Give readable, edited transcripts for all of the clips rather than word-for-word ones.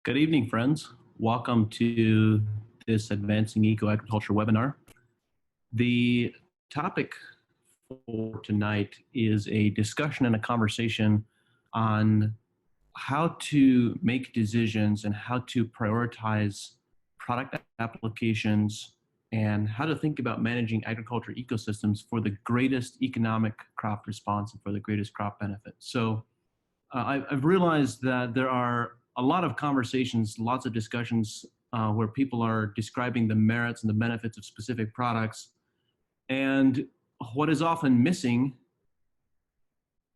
Good evening, friends. Welcome to this Advancing Eco-Agriculture webinar. The topic for tonight is a discussion and a conversation on how to make decisions and how to prioritize product applications and how to think about managing agriculture ecosystems for the greatest economic crop response and for the greatest crop benefit. So I've realized that there are a lot of conversations, lots of discussions where people are describing the merits and the benefits of specific products. And what is often missing,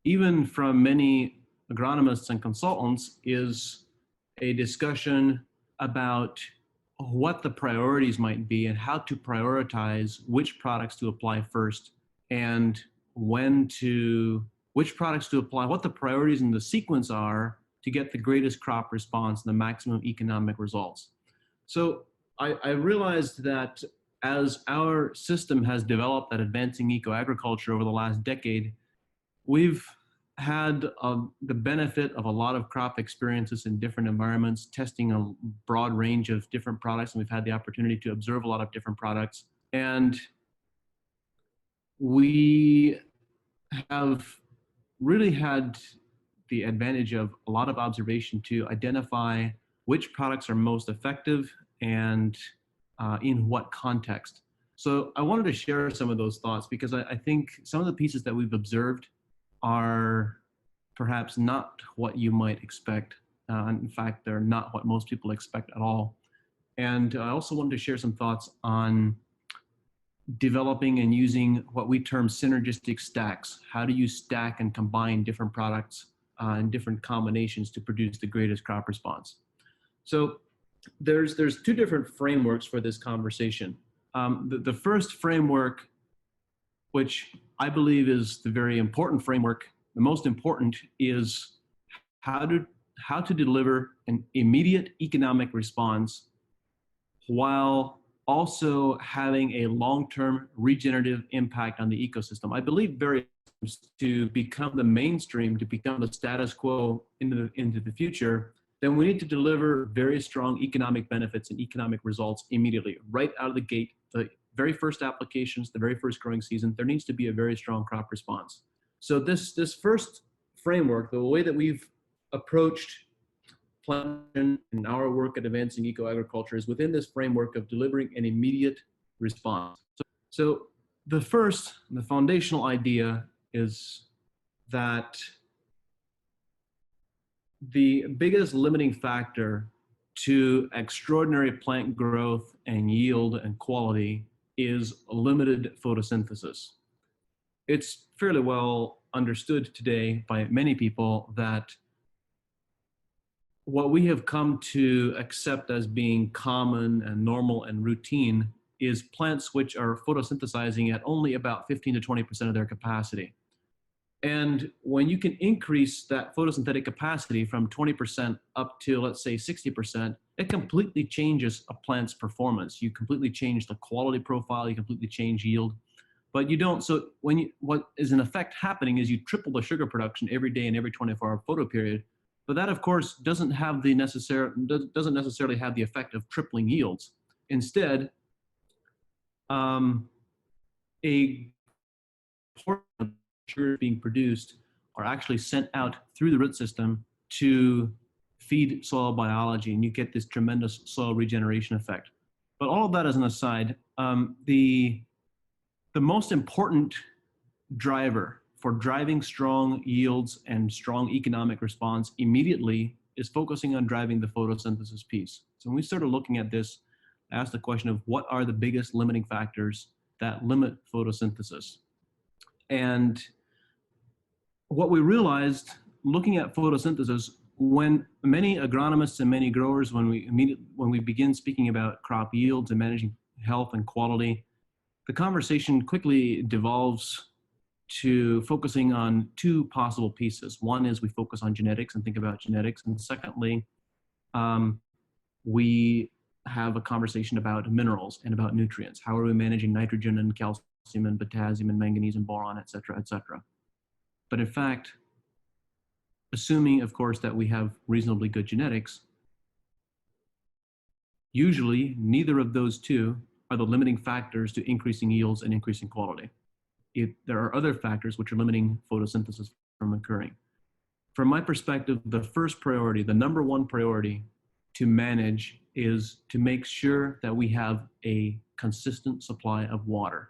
even from many agronomists and consultants, is a discussion about what the priorities might be and how to prioritize which products to apply first and which products to apply, what the priorities and the sequence are to get the greatest crop response and the maximum economic results. So I realized that as our system has developed at Advancing Eco-Agriculture over the last decade, we've had the benefit of a lot of crop experiences in different environments, testing a broad range of different products, and we've had the opportunity to observe a lot of different products. And we have really had the advantage of a lot of observation to identify which products are most effective and in what context. So I wanted to share some of those thoughts because I think some of the pieces that we've observed are perhaps not what you might expect. In fact, they're not what most people expect at all. And I also wanted to share some thoughts on developing and using what we term synergistic stacks. How do you stack and combine different products and different combinations to produce the greatest crop response? So there's two different frameworks for this conversation. The first framework, which I believe is the very important framework, the most important, is how to deliver an immediate economic response while also having a long-term regenerative impact on the ecosystem. I believe very to become the mainstream, to become the status quo into the future, then we need to deliver very strong economic benefits and economic results immediately, right out of the gate. The very first applications, the very first growing season, there needs to be a very strong crop response. So this first framework, the way that we've approached plantation and our work at Advancing Eco-Agriculture is within this framework of delivering an immediate response. So the foundational idea is that the biggest limiting factor to extraordinary plant growth and yield and quality is limited photosynthesis. It's fairly well understood today by many people that what we have come to accept as being common and normal and routine is plants which are photosynthesizing at only about 15 to 20% of their capacity. And when you can increase that photosynthetic capacity from 20% up to, let's say, 60%, it completely changes a plant's performance. You completely change the quality profile, you completely change yield, but you don't. So what is in effect happening is you triple the sugar production every day in every 24-hour photo period. But that, of course, doesn't necessarily have the effect of tripling yields. Instead, a portion of sugar being produced are actually sent out through the root system to feed soil biology, and you get this tremendous soil regeneration effect. But all of that as an aside, the most important driver for driving strong yields and strong economic response immediately is focusing on driving the photosynthesis piece. So when we started looking at this, I asked the question of what are the biggest limiting factors that limit photosynthesis? And what we realized looking at photosynthesis, when many agronomists and many growers, when we begin speaking about crop yields and managing health and quality, the conversation quickly devolves to focusing on two possible pieces. One is we focus on genetics and think about genetics. And secondly, we have a conversation about minerals and about nutrients. How are we managing nitrogen and calcium and potassium and manganese and boron, et cetera, et cetera. But in fact, assuming, of course, that we have reasonably good genetics, Usually, neither of those two are the limiting factors to increasing yields and increasing quality. There are other factors which are limiting photosynthesis from occurring. From my perspective, the first priority, the number one priority to manage is to make sure that we have a consistent supply of water.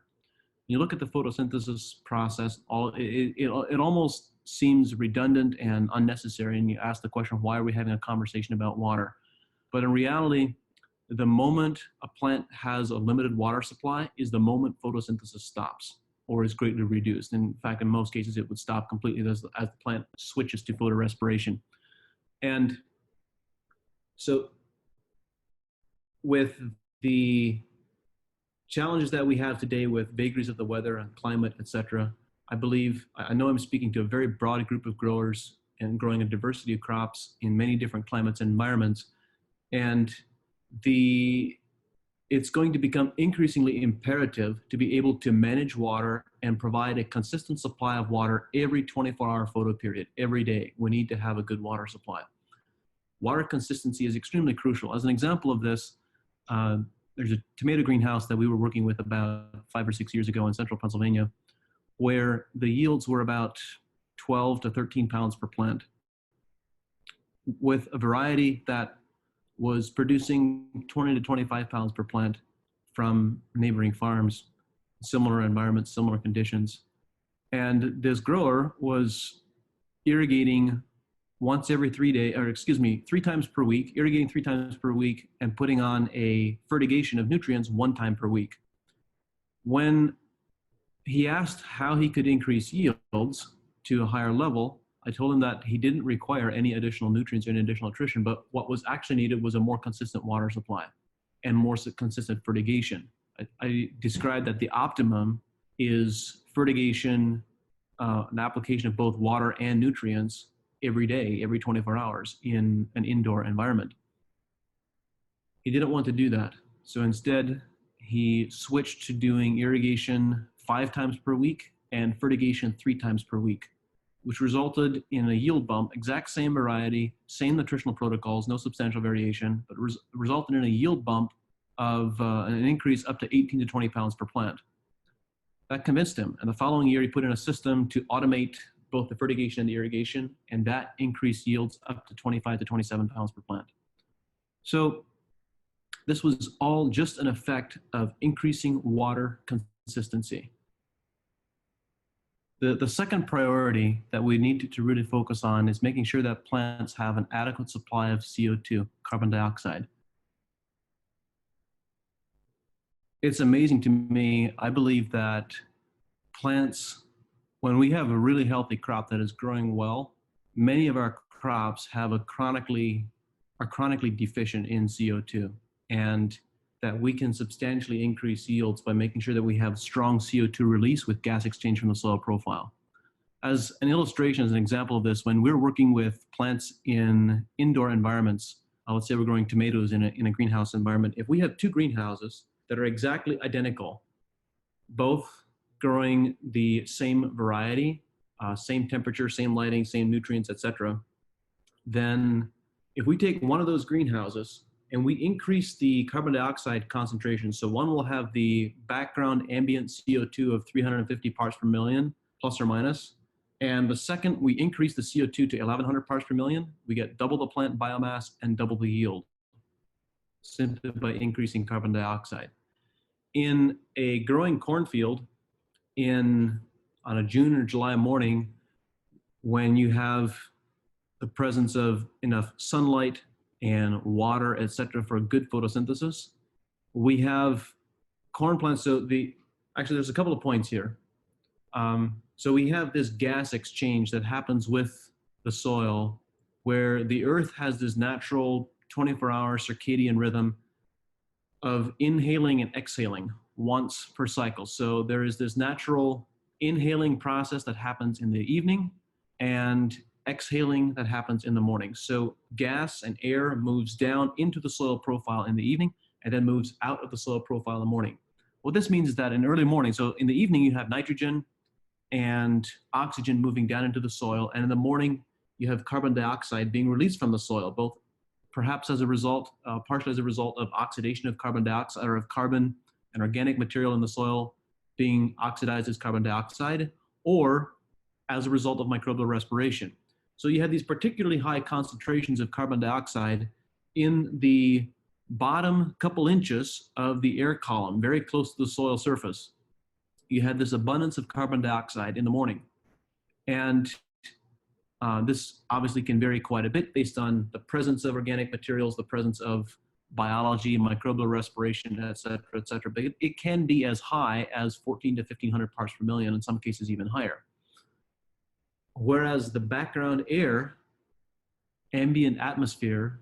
You look at the photosynthesis process, it almost seems redundant and unnecessary, and you ask the question, why are we having a conversation about water? But in reality, the moment a plant has a limited water supply is the moment photosynthesis stops or is greatly reduced. In fact, in most cases, it would stop completely as the plant switches to photorespiration. And so with the challenges that we have today with vagaries of the weather and climate, etc., I know I'm speaking to a very broad group of growers and growing a diversity of crops in many different climates and environments. And it's going to become increasingly imperative to be able to manage water and provide a consistent supply of water every 24-hour photo period, every day. We need to have a good water supply. Water consistency is extremely crucial. As an example of this, there's a tomato greenhouse that we were working with about 5 or 6 years ago in central Pennsylvania, where the yields were about 12 to 13 pounds per plant, with a variety that was producing 20 to 25 pounds per plant from neighboring farms, similar environments, similar conditions. And this grower was irrigating once every 3 days, or excuse me, 3 times per week, irrigating 3 times per week and putting on a fertigation of nutrients 1 time per week. When he asked how he could increase yields to a higher level, I told him that he didn't require any additional nutrients or any additional nutrition, but what was actually needed was a more consistent water supply and more consistent fertigation. I described that the optimum is fertigation, an application of both water and nutrients every day, every 24 hours in an indoor environment. He didn't want to do that. So instead, he switched to doing irrigation 5 times per week and fertigation 3 times per week, which resulted in a yield bump, exact same variety, same nutritional protocols, no substantial variation, but resulted in a yield bump of an increase up to 18 to 20 pounds per plant. That convinced him, and the following year he put in a system to automate both the fertigation and the irrigation, and that increased yields up to 25 to 27 pounds per plant. So this was all just an effect of increasing water consistency. The second priority that we need to really focus on is making sure that plants have an adequate supply of CO2, carbon dioxide. It's amazing to me. I believe that plants, when we have a really healthy crop that is growing well, many of our crops are chronically deficient in CO2, and that we can substantially increase yields by making sure that we have strong CO2 release with gas exchange from the soil profile. As an illustration, as an example of this, when we're working with plants in indoor environments, let's say we're growing tomatoes in a greenhouse environment, if we have 2 greenhouses that are exactly identical, both growing the same variety, same temperature, same lighting, same nutrients, etc., then if we take one of those greenhouses and we increase the carbon dioxide concentration, so one will have the background ambient CO2 of 350 parts per million, plus or minus, and the second we increase the CO2 to 1100 parts per million, we get double the plant biomass and double the yield, simply by increasing carbon dioxide. In a growing cornfield, on a June or July morning, when you have the presence of enough sunlight and water, etc., for good photosynthesis, we have corn plants. So actually there's a couple of points here. So we have this gas exchange that happens with the soil, where the earth has this natural 24-hour circadian rhythm of inhaling and exhaling once per cycle. So there is this natural inhaling process that happens in the evening and exhaling that happens in the morning. So gas and air moves down into the soil profile in the evening and then moves out of the soil profile in the morning. What this means is that in early morning, so in the evening you have nitrogen and oxygen moving down into the soil, and in the morning you have carbon dioxide being released from the soil, both perhaps as a result, partially as a result of oxidation of carbon dioxide or of carbon and organic material in the soil being oxidized as carbon dioxide, or as a result of microbial respiration. So you had these particularly high concentrations of carbon dioxide in the bottom couple inches of the air column, very close to the soil surface. You had this abundance of carbon dioxide in the morning. And this obviously can vary quite a bit based on the presence of organic materials, the presence of biology, microbial respiration, et cetera, but it can be as high as 14 to 1500 parts per million, in some cases even higher. Whereas the background air, ambient atmosphere,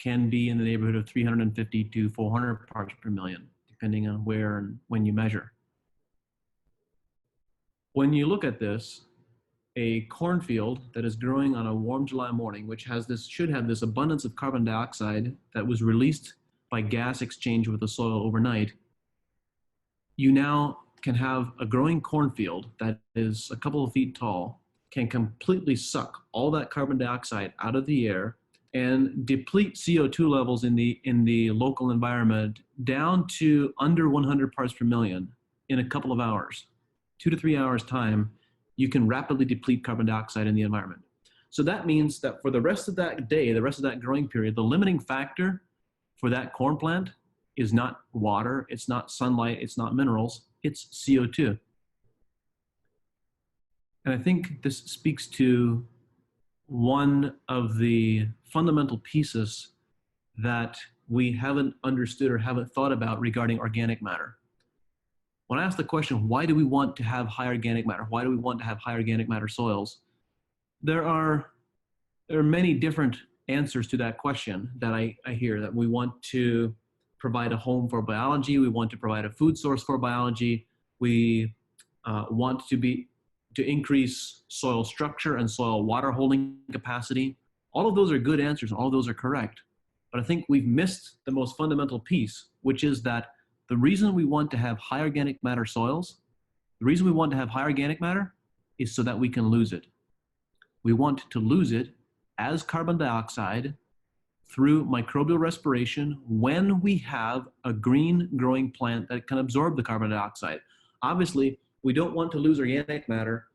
can be in the neighborhood of 350 to 400 parts per million, depending on where and when you measure. When you look at this, a cornfield that is growing on a warm July morning, which has this, should have this abundance of carbon dioxide that was released by gas exchange with the soil overnight, you now can have a growing cornfield that is a couple of feet tall, can completely suck all that carbon dioxide out of the air and deplete CO2 levels in the local environment down to under 100 parts per million in a couple of hours. 2 to 3 hours time, you can rapidly deplete carbon dioxide in the environment. So that means that for the rest of that day, the rest of that growing period, the limiting factor for that corn plant is not water, it's not sunlight, it's not minerals, it's CO2. And I think this speaks to one of the fundamental pieces that we haven't understood or haven't thought about regarding organic matter. When I ask the question, why do we want to have high organic matter? Why do we want to have high organic matter soils? There are many different answers to that question that I hear, that we want to provide a home for biology, we want to provide a food source for biology, we want to increase soil structure and soil water holding capacity. All of those are good answers, and all of those are correct. But I think we've missed the most fundamental piece, which is that the reason we want to have high organic matter soils, the reason we want to have high organic matter is so that we can lose it. We want to lose it as carbon dioxide through microbial respiration when we have a green growing plant that can absorb the carbon dioxide. Obviously, we don't want to lose organic matter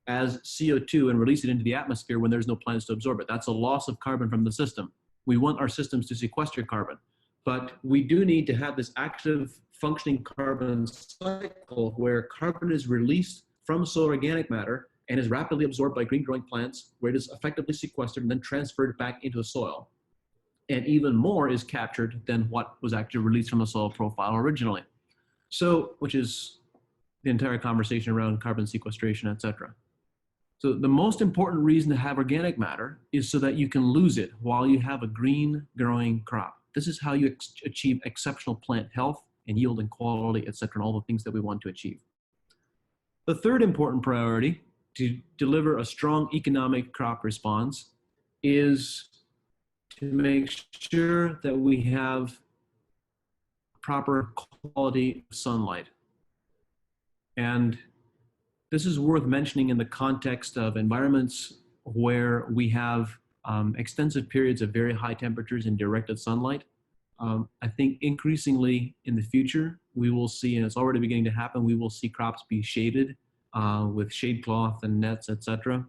as CO2 and release it into the atmosphere when there's no plants to absorb it. That's a loss of carbon from the system. We want our systems to sequester carbon. But we do need to have this active functioning carbon cycle where carbon is released from soil organic matter and is rapidly absorbed by green growing plants, where it is effectively sequestered and then transferred back into the soil. And even more is captured than what was actually released from the soil profile originally. So, which is the entire conversation around carbon sequestration, et cetera. So the most important reason to have organic matter is so that you can lose it while you have a green growing crop. This is how you achieve exceptional plant health and yield and quality, et cetera, and all the things that we want to achieve. The third important priority to deliver a strong economic crop response is to make sure that we have proper quality of sunlight. And this is worth mentioning in the context of environments where we have extensive periods of very high temperatures and directed sunlight. I think increasingly in the future, we will see, and it's already beginning to happen, we will see crops be shaded with shade cloth and nets, etc.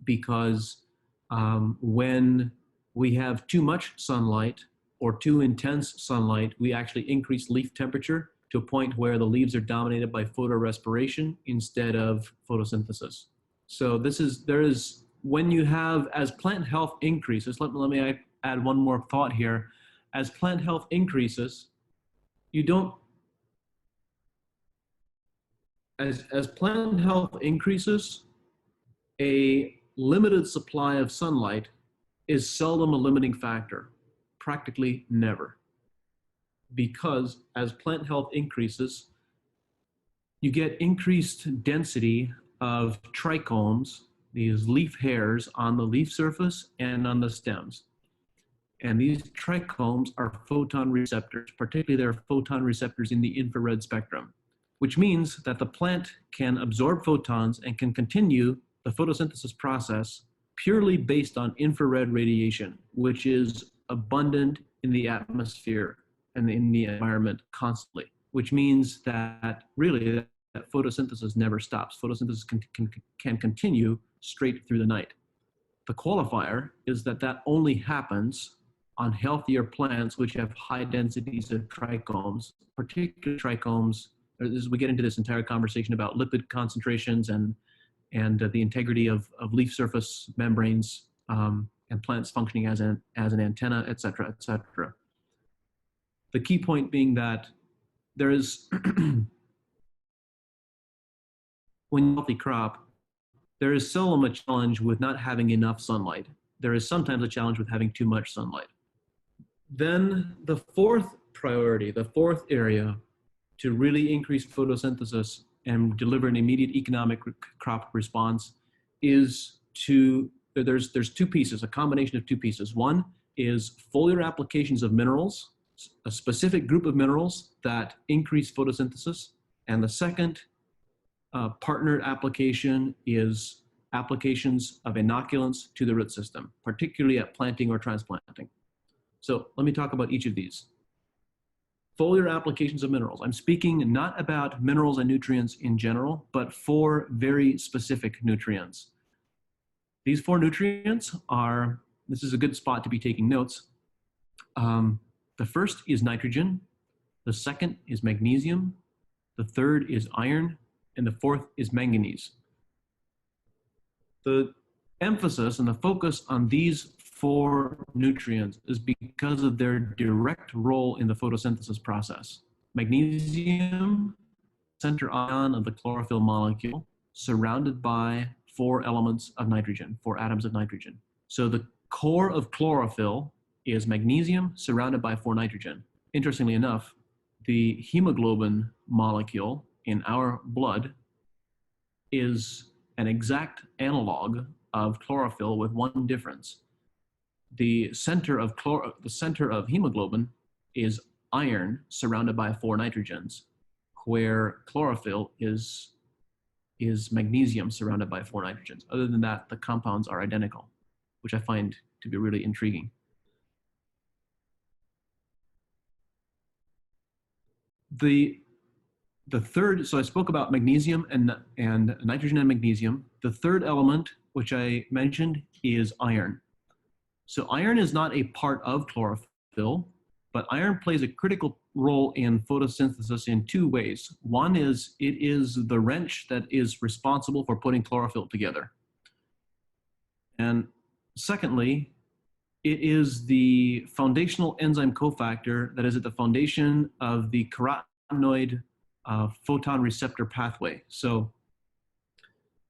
Because when we have too much sunlight or too intense sunlight, we actually increase leaf temperature to a point where the leaves are dominated by photorespiration instead of photosynthesis. So when you have, as plant health increases, let me add one more thought here. As plant health increases, as plant health increases, a limited supply of sunlight is seldom a limiting factor, practically never. Because as plant health increases, you get increased density of trichomes, these leaf hairs on the leaf surface and on the stems. And these trichomes are photon receptors, particularly they're photon receptors in the infrared spectrum, which means that the plant can absorb photons and can continue the photosynthesis process purely based on infrared radiation, which is abundant in the atmosphere and in the environment constantly, which means that really that photosynthesis never stops. Photosynthesis can continue straight through the night. The qualifier is that that only happens on healthier plants which have high densities of trichomes, particularly trichomes. As we get into this entire conversation about lipid concentrations and the integrity of leaf surface membranes, and plants functioning as an antenna, et cetera, et cetera. The key point being that there is, when you healthy crop, there is seldom a challenge with not having enough sunlight. There is sometimes a challenge with having too much sunlight. Then the fourth priority, the fourth area to really increase photosynthesis and deliver an immediate economic crop response is there's two pieces, a combination of two pieces. One is foliar applications of minerals, a specific group of minerals that increase photosynthesis. And the second partnered application is applications of inoculants to the root system, particularly at planting or transplanting. So let me talk about each of these. Foliar applications of minerals. I'm speaking not about minerals and nutrients in general, but for very specific nutrients. These four nutrients are, this is a good spot to be taking notes. The first is nitrogen, the second is magnesium, the third is iron, and the fourth is manganese. The emphasis and the focus on these four nutrients is because of their direct role in the photosynthesis process. Magnesium, center ion of the chlorophyll molecule, surrounded by four elements of nitrogen, four atoms of nitrogen. So the core of chlorophyll is magnesium surrounded by four nitrogen. Interestingly enough, the hemoglobin molecule in our blood is an exact analog of chlorophyll with one difference. The center of hemoglobin is iron surrounded by four nitrogens, where chlorophyll is magnesium surrounded by four nitrogens. Other than that, the compounds are identical, which I find to be really intriguing. The third, so I spoke about magnesium and nitrogen and magnesium. The third element, which I mentioned, is iron. So iron is not a part of chlorophyll, but iron plays a critical role in photosynthesis in two ways. One is it is the wrench that is responsible for putting chlorophyll together. And secondly, it is the foundational enzyme cofactor that is at the foundation of the carotenoid photon receptor pathway. So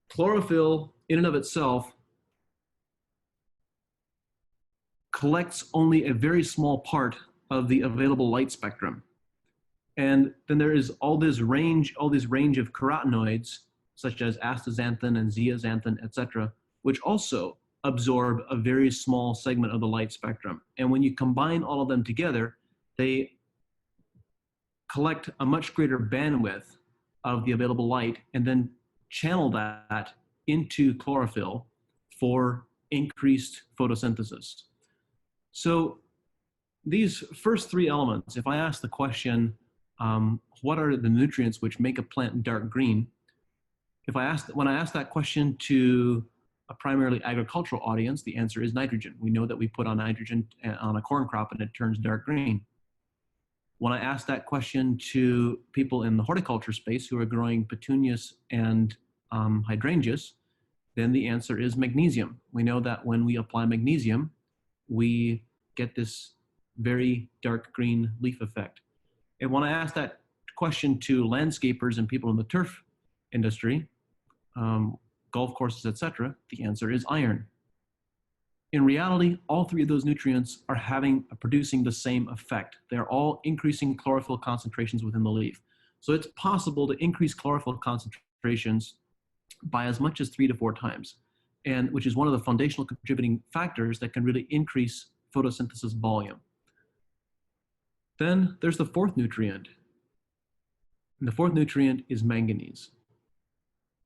chlorophyll in and of itself collects only a very small part of the available light spectrum. And then there is all this range of carotenoids, such as astaxanthin and zeaxanthin, et cetera, which also absorb a very small segment of the light spectrum. And when you combine all of them together, they collect a much greater bandwidth of the available light and then channel that into chlorophyll for increased photosynthesis. So these first three elements, if I ask the question, what are the nutrients which make a plant dark green? When I ask that question to a primarily agricultural audience, the answer is nitrogen. We know that we put on nitrogen on a corn crop and it turns dark green. When I ask that question to people in the horticulture space who are growing petunias and hydrangeas, then the answer is magnesium. We know that when we apply magnesium, we get this very dark green leaf effect. And when I ask that question to landscapers and people in the turf industry, golf courses, etc., the answer is iron. In reality, all three of those nutrients are producing the same effect. They're all increasing chlorophyll concentrations within the leaf. So it's possible to increase chlorophyll concentrations by as much as 3 to 4 times, and which is one of the foundational contributing factors that can really increase photosynthesis volume. Then there's the fourth nutrient. And the fourth nutrient is manganese.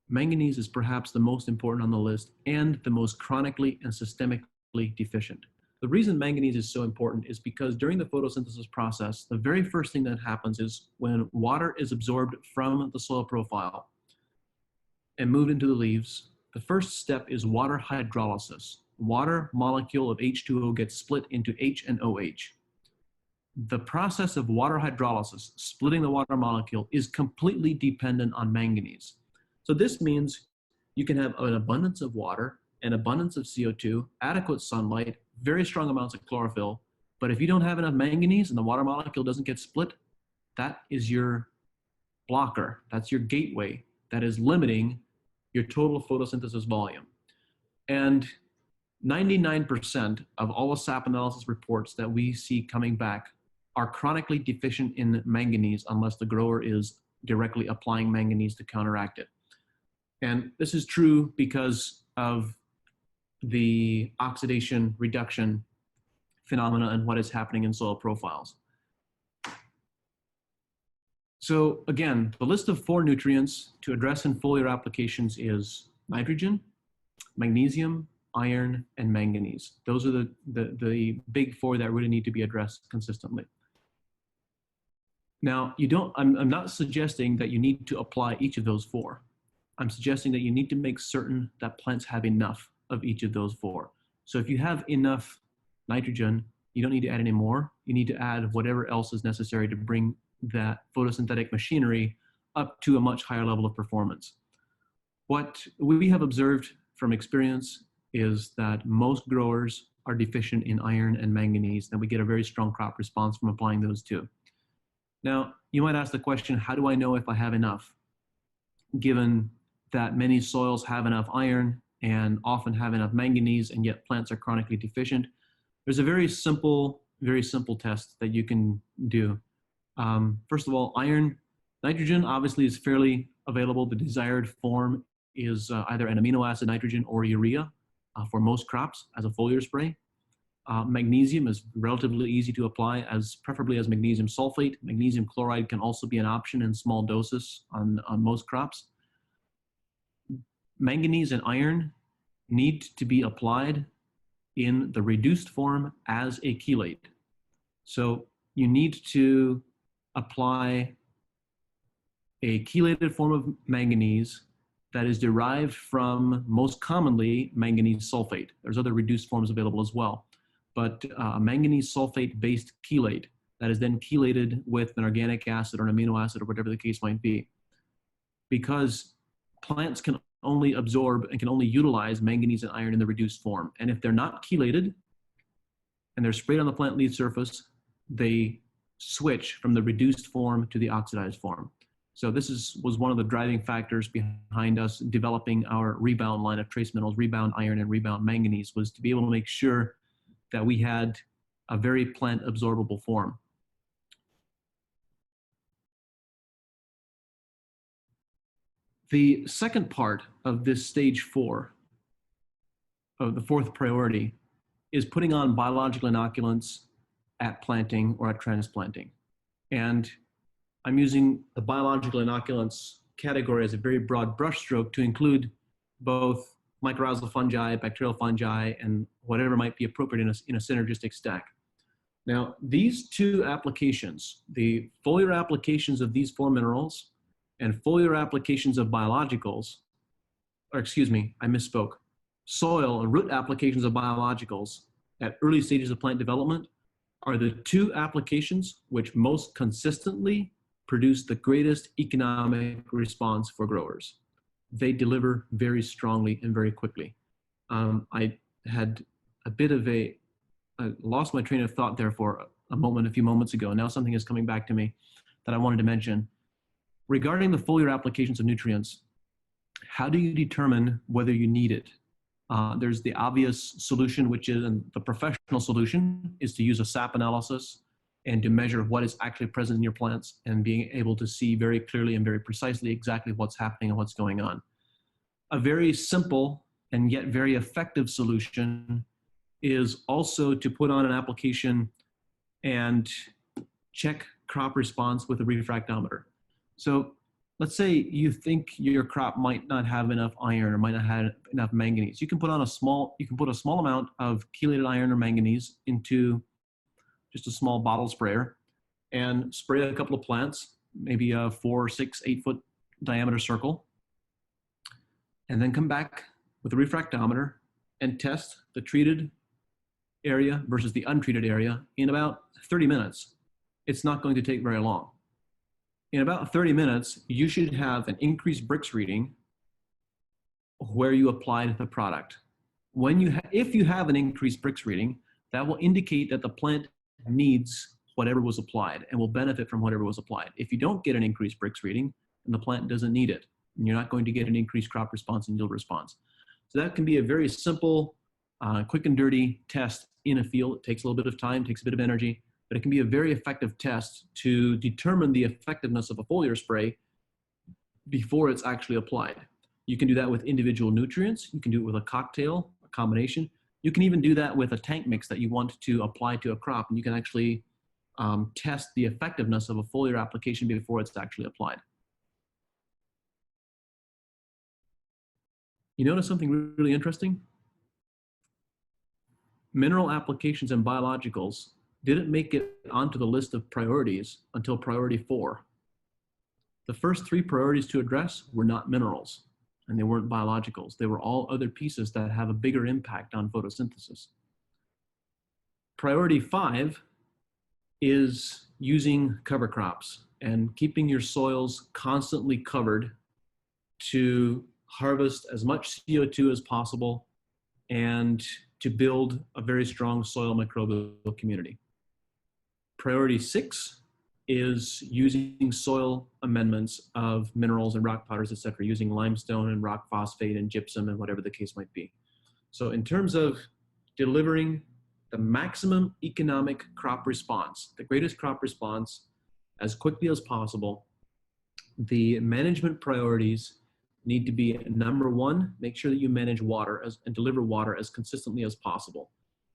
Manganese is perhaps the most important on the list and the most chronically and systemically deficient. The reason manganese is so important is because during the photosynthesis process, the very first thing that happens is when water is absorbed from the soil profile and moved into the leaves, the first step is water hydrolysis. Water molecule of H2O gets split into H and OH. The process of water hydrolysis, splitting the water molecule, is completely dependent on manganese. So this means you can have an abundance of water, an abundance of CO2, adequate sunlight, very strong amounts of chlorophyll, but if you don't have enough manganese and the water molecule doesn't get split, that is your blocker. That's your gateway that is limiting your total photosynthesis volume. And 99% of all the SAP analysis reports that we see coming back are chronically deficient in manganese unless the grower is directly applying manganese to counteract it. And this is true because of the oxidation reduction phenomena and what is happening in soil profiles. So again, the list of 4 nutrients to address in foliar applications is nitrogen, magnesium, iron, and manganese. Those are the big 4 that really need to be addressed consistently. Now, I'm not suggesting that you need to apply each of those 4. I'm suggesting that you need to make certain that plants have enough of each of those 4. So if you have enough nitrogen, you don't need to add any more. You need to add whatever else is necessary to bring that photosynthetic machinery up to a much higher level of performance. What we have observed from experience is that most growers are deficient in iron and manganese, and we get a very strong crop response from applying those 2. Now, you might ask the question, how do I know if I have enough? Given that many soils have enough iron and often have enough manganese, and yet plants are chronically deficient, there's a very simple test that you can do. First of all, nitrogen obviously is fairly available. The desired form is either an amino acid nitrogen or urea for most crops as a foliar spray. Magnesium is relatively easy to apply, preferably as magnesium sulfate. Magnesium chloride can also be an option in small doses on most crops. Manganese and iron need to be applied in the reduced form as a chelate. So you need to apply a chelated form of manganese that is derived from, most commonly, manganese sulfate. There's other reduced forms available as well. But a manganese sulfate-based chelate that is then chelated with an organic acid or an amino acid or whatever the case might be. Because plants can only absorb and can only utilize manganese and iron in the reduced form. And if they're not chelated and they're sprayed on the plant leaf surface, they switch from the reduced form to the oxidized form. So this was one of the driving factors behind us developing our Rebound line of trace minerals, Rebound iron and Rebound manganese, was to be able to make sure that we had a very plant absorbable form. The second part of this stage 4, of the 4th priority, is putting on biological inoculants at planting or at transplanting. And I'm using the biological inoculants category as a very broad brushstroke to include both mycorrhizal fungi, bacterial fungi, and whatever might be appropriate in a synergistic stack. Now, these 2 applications, the foliar applications of these 4 minerals and foliar applications of biologicals, or excuse me, I misspoke, soil and root applications of biologicals at early stages of plant development are the 2 applications which most consistently produce the greatest economic response for growers. They deliver very strongly and very quickly. I had a bit of I lost my train of thought there for a few moments ago. Now something is coming back to me that I wanted to mention. Regarding the foliar applications of nutrients, how do you determine whether you need it? There's the obvious solution, which is, and the professional solution is to use a SAP analysis and to measure what is actually present in your plants and being able to see very clearly and very precisely exactly what's happening and what's going on. A very simple and yet very effective solution is also to put on an application and check crop response with a refractometer. So let's say you think your crop might not have enough iron or might not have enough manganese. You can put a small amount of chelated iron or manganese into just a small bottle sprayer and spray a couple of plants, maybe a 4, 6, 8 foot diameter circle, and then come back with a refractometer and test the treated area versus the untreated area in about 30 minutes. It's not going to take very long. In about 30 minutes, you should have an increased Brix reading where you applied the product. If you have an increased Brix reading, that will indicate that the plant needs whatever was applied and will benefit from whatever was applied. If you don't get an increased Brix reading, then the plant doesn't need it, and you're not going to get an increased crop response and yield response. So that can be a very simple, quick and dirty test in a field. It takes a little bit of time, takes a bit of energy, but it can be a very effective test to determine the effectiveness of a foliar spray before it's actually applied. You can do that with individual nutrients. You can do it with a cocktail, a combination. You can even do that with a tank mix that you want to apply to a crop, and you can actually test the effectiveness of a foliar application before it's actually applied. You notice something really interesting? Mineral applications and biologicals didn't make it onto the list of priorities until priority 4. The first 3 priorities to address were not minerals, and they weren't biologicals. They were all other pieces that have a bigger impact on photosynthesis. Priority 5 is using cover crops and keeping your soils constantly covered to harvest as much CO2 as possible and to build a very strong soil microbial community. Priority 6 is using soil amendments of minerals and rock powders, etc., using limestone and rock phosphate and gypsum and whatever the case might be. So in terms of delivering the maximum economic crop response, the greatest crop response as quickly as possible, the management priorities need to be: number 1, make sure that you manage water and deliver water as consistently as possible.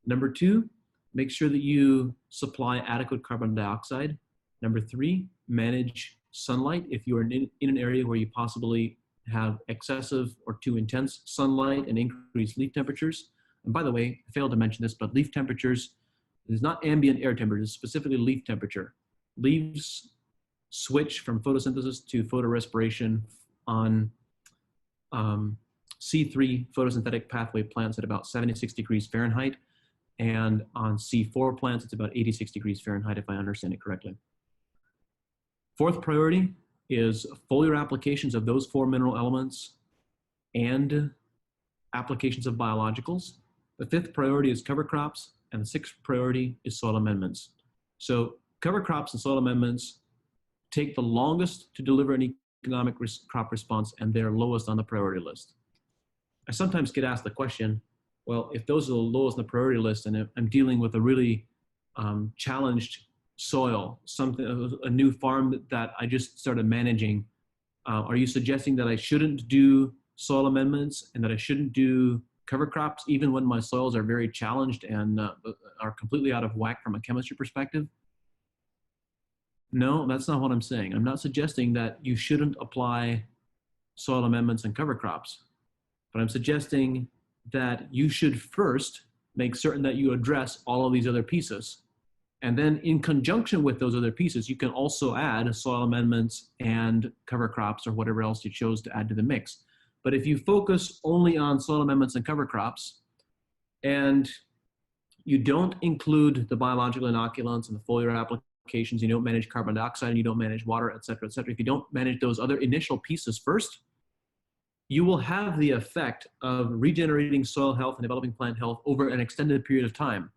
Number 2, make sure that you supply adequate carbon dioxide. Number 3, manage sunlight if you are in an area where you possibly have excessive or too intense sunlight and increased leaf temperatures. And by the way, I failed to mention this, but leaf temperatures is not ambient air temperature, it's specifically leaf temperature. Leaves switch from photosynthesis to photorespiration on C3 photosynthetic pathway plants at about 76 degrees Fahrenheit. And on C4 plants, it's about 86 degrees Fahrenheit, if I understand it correctly. 4th priority is foliar applications of those 4 mineral elements and applications of biologicals. The 5th priority is cover crops, and the 6th priority is soil amendments. So cover crops and soil amendments take the longest to deliver an economic crop response, and they're lowest on the priority list. I sometimes get asked the question, well, if those are the lowest on the priority list and I'm dealing with a really challenged soil, a new farm that I just started managing, are you suggesting that I shouldn't do soil amendments and that I shouldn't do cover crops even when my soils are very challenged and are completely out of whack from a chemistry perspective? No, that's not what I'm saying. I'm not suggesting that you shouldn't apply soil amendments and cover crops, but I'm suggesting that you should first make certain that you address all of these other pieces. And then in conjunction with those other pieces, you can also add soil amendments and cover crops or whatever else you chose to add to the mix. But if you focus only on soil amendments and cover crops, and you don't include the biological inoculants and the foliar applications, you don't manage carbon dioxide, and you don't manage water, et cetera, if you don't manage those other initial pieces first, you will have the effect of regenerating soil health and developing plant health over an extended period of time.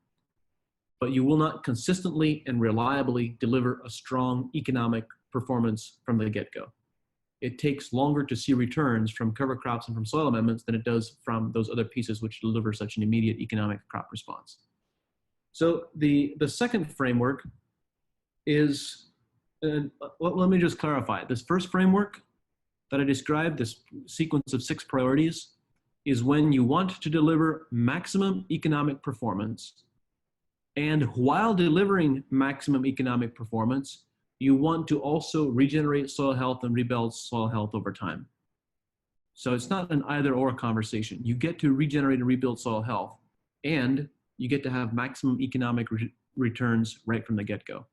But you will not consistently and reliably deliver a strong economic performance from the get-go. It takes longer to see returns from cover crops and from soil amendments than it does from those other pieces which deliver such an immediate economic crop response. So the second framework is, let me just clarify. This first framework that I described, this sequence of 6 priorities, is when you want to deliver maximum economic performance. And while delivering maximum economic performance, you want to also regenerate soil health and rebuild soil health over time. So it's not an either or conversation. You get to regenerate and rebuild soil health, and you get to have maximum economic returns right from the get-go.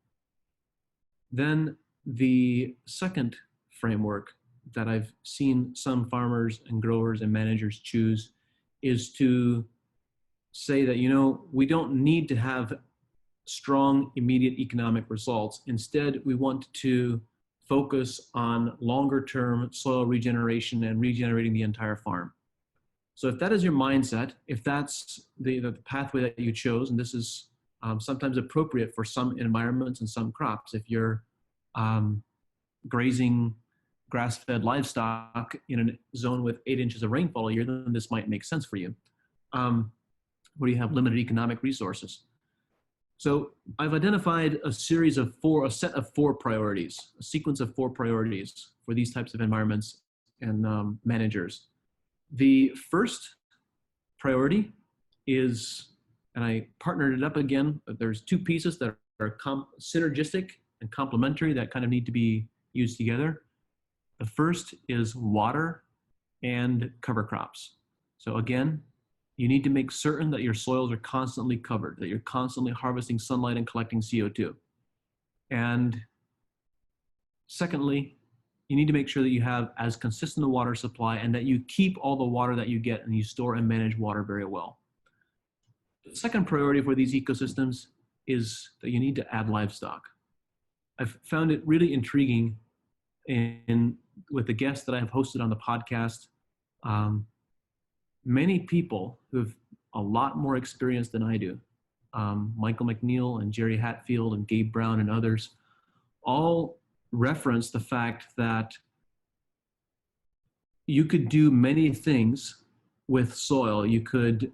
Then the second framework that I've seen some farmers and growers and managers choose is to say that, you know, we don't need to have strong immediate economic results. Instead, we want to focus on longer term soil regeneration and regenerating the entire farm. So if that is your mindset, if that's the pathway that you chose, and this is sometimes appropriate for some environments and some crops, if you're grazing grass-fed livestock in a zone with 8 inches of rainfall a year, then this might make sense for you. Where you have limited economic resources. So I've identified a set of 4 priorities, a sequence of 4 priorities for these types of environments and managers. The first priority is, and I partnered it up again, there's 2 pieces that are synergistic and complementary that kind of need to be used together. The first is water and cover crops. So again, you need to make certain that your soils are constantly covered, that you're constantly harvesting sunlight and collecting CO2. And secondly, you need to make sure that you have as consistent a water supply and that you keep all the water that you get and you store and manage water very well. The second priority for these ecosystems is that you need to add livestock. I've found it really intriguing with the guests that I've hosted on the podcast. Many people who have a lot more experience than I do, Michael McNeil and Jerry Hatfield and Gabe Brown and others, all reference the fact that you could do many things with soil. You could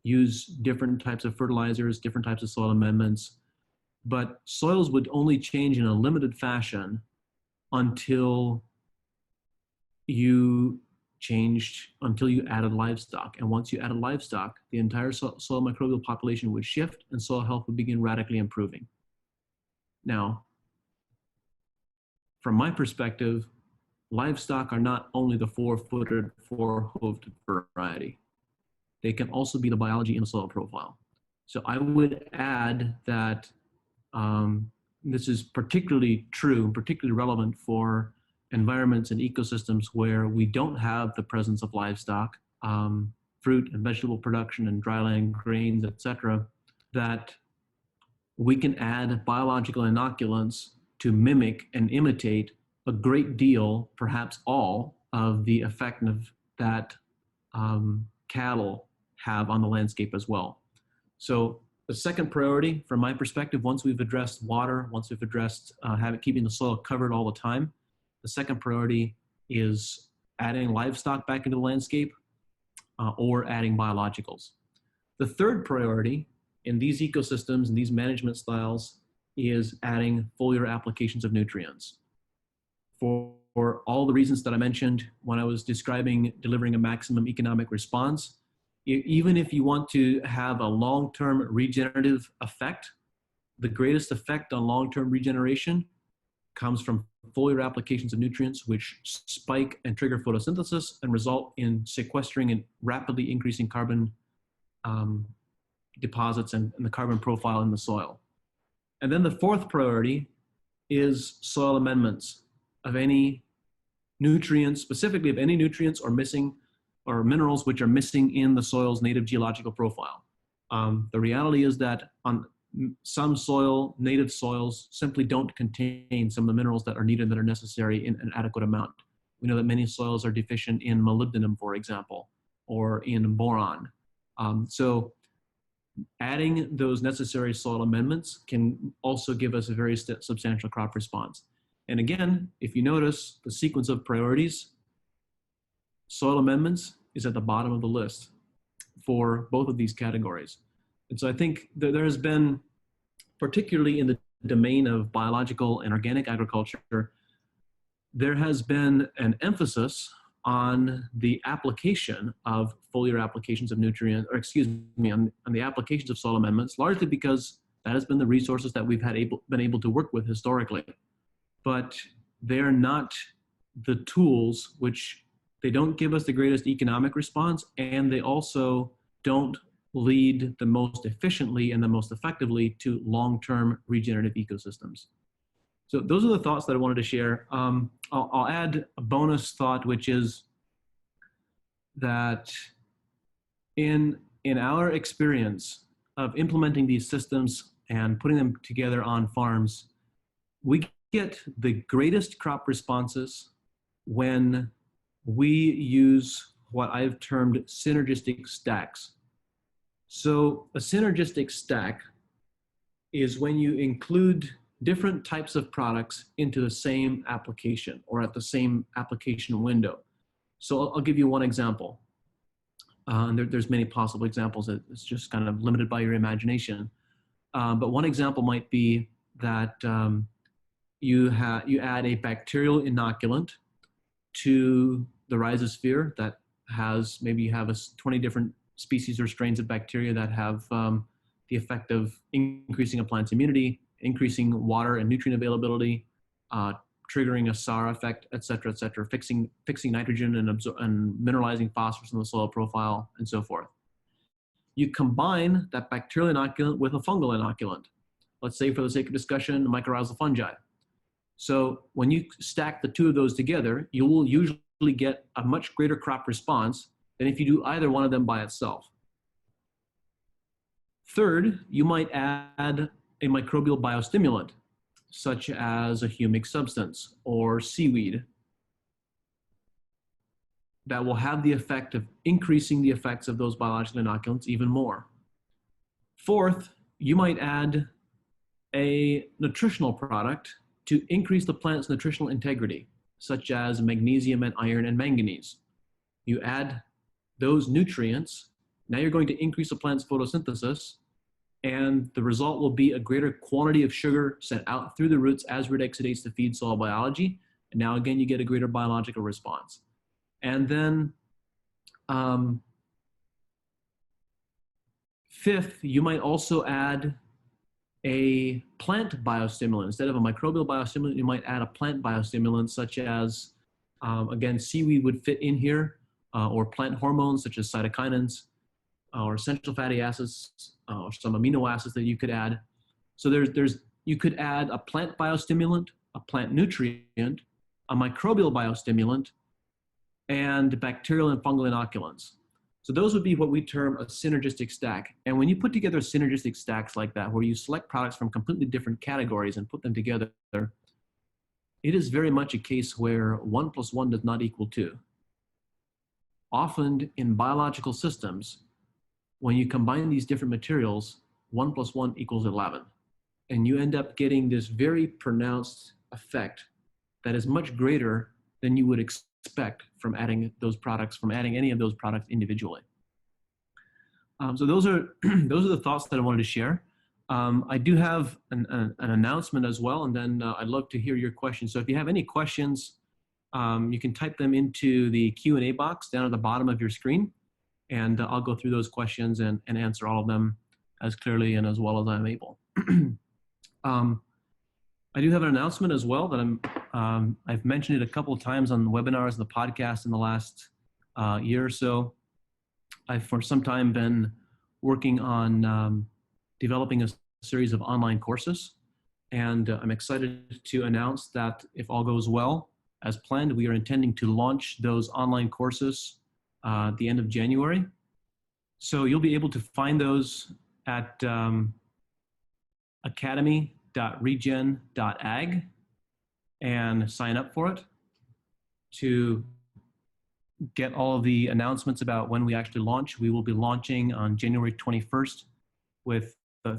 use different types of fertilizers, different types of soil amendments, but soils would only change in a limited fashion until you added livestock. And once you added livestock, the entire soil microbial population would shift and soil health would begin radically improving. Now, from my perspective, livestock are not only the 4-footed, 4-hoofed variety. They can also be the biology in the soil profile. So I would add that this is particularly true, particularly relevant for environments and ecosystems where we don't have the presence of livestock, fruit and vegetable production and dryland grains, etc., that we can add biological inoculants to mimic and imitate a great deal, perhaps all, of the effect that cattle have on the landscape as well. So the second priority, from my perspective, once we've addressed water, once we've addressed keeping the soil covered all the time, the second priority is adding livestock back into the landscape or adding biologicals. The third priority in these ecosystems and these management styles is adding foliar applications of nutrients. For all the reasons that I mentioned when I was describing delivering a maximum economic response, even if you want to have a long-term regenerative effect, the greatest effect on long-term regeneration comes from foliar applications of nutrients which spike and trigger photosynthesis and result in sequestering and rapidly increasing carbon deposits and the carbon profile in the soil. And then the fourth priority is soil amendments of any nutrients, specifically of any nutrients or minerals which are missing in the soil's native geological profile. The reality is that on some native soils simply don't contain some of the minerals that are needed, that are necessary in an adequate amount. We know that many soils are deficient in molybdenum, for example, or in boron. So adding those necessary soil amendments can also give us a very substantial crop response. And again, if you notice the sequence of priorities, soil amendments is at the bottom of the list for both of these categories. And so I think that there has been, particularly in the domain of biological and organic agriculture, there has been an emphasis on the application of foliar applications of nutrients, or excuse me, on the applications of soil amendments, largely because That has been the resources that we've been able to work with historically. But they're not the tools which they don't give us the greatest economic response, and they also don't lead the most efficiently and the most effectively to long-term regenerative ecosystems. So those are the thoughts that I wanted to share. I'll add a bonus thought, which is that in our experience of implementing these systems and putting them together on farms, we get the greatest crop responses when we use what I've termed synergistic stacks. So a synergistic stack is when you include different types of products into the same application or at the same application window. So I'll give you one example. And there's many possible examples. It's just kind of limited by your imagination. But one example might be that you add a bacterial inoculant to the rhizosphere that has, maybe you have 20 different species or strains of bacteria that have the effect of increasing a plant's immunity, increasing water and nutrient availability, triggering a SAR effect, et cetera, fixing nitrogen and mineralizing phosphorus in the soil profile, and so forth. You combine that bacterial inoculant with a fungal inoculant. Let's say, for the sake of discussion, mycorrhizal fungi. So when you stack the two of those together, you will usually get a much greater crop response than if you do either one of them by itself. Third, you might add a microbial biostimulant, such as a humic substance or seaweed, that will have the effect of increasing the effects of those biological inoculants even more. Fourth, you might add a nutritional product to increase the plant's nutritional integrity, such as magnesium and iron and manganese. You add those nutrients, now you're going to increase the plant's photosynthesis, and the result will be a greater quantity of sugar sent out through the roots as root exudates to feed soil biology. And now again, you get a greater biological response. And then fifth, you might also add a plant biostimulant. Instead of a microbial biostimulant, you might add a plant biostimulant, such as, again, seaweed would fit in here, or plant hormones such as cytokinins, or essential fatty acids, or some amino acids that you could add. So you could add a plant biostimulant, a plant nutrient, a microbial biostimulant, and bacterial and fungal inoculants. So those would be what we term a synergistic stack. And when you put together synergistic stacks like that, where you select products from completely different categories and put them together, it is very much a case where 1 + 1 does not equal 2. Often in biological systems, when you combine these different materials, 1 + 1 = 11. And you end up getting this very pronounced effect that is much greater than you would expect from adding those products, from adding any of those products individually. So those are the thoughts that I wanted to share. I do have an announcement as well, and then I'd love to hear your questions. So if you have any questions, you can type them into the Q&A box down at the bottom of your screen, and I'll go through those questions and answer all of them as clearly and as well as I'm able. I do have an announcement as well that I've mentioned it a couple of times on webinars and the podcast in the last year or so. I've for some time been working on developing a series of online courses, and I'm excited to announce that if all goes well, as planned, we are intending to launch those online courses at the end of January. So you'll be able to find those at academy.regen.ag and sign up for it to get all of the announcements about when we actually launch. We will be launching on January 21st with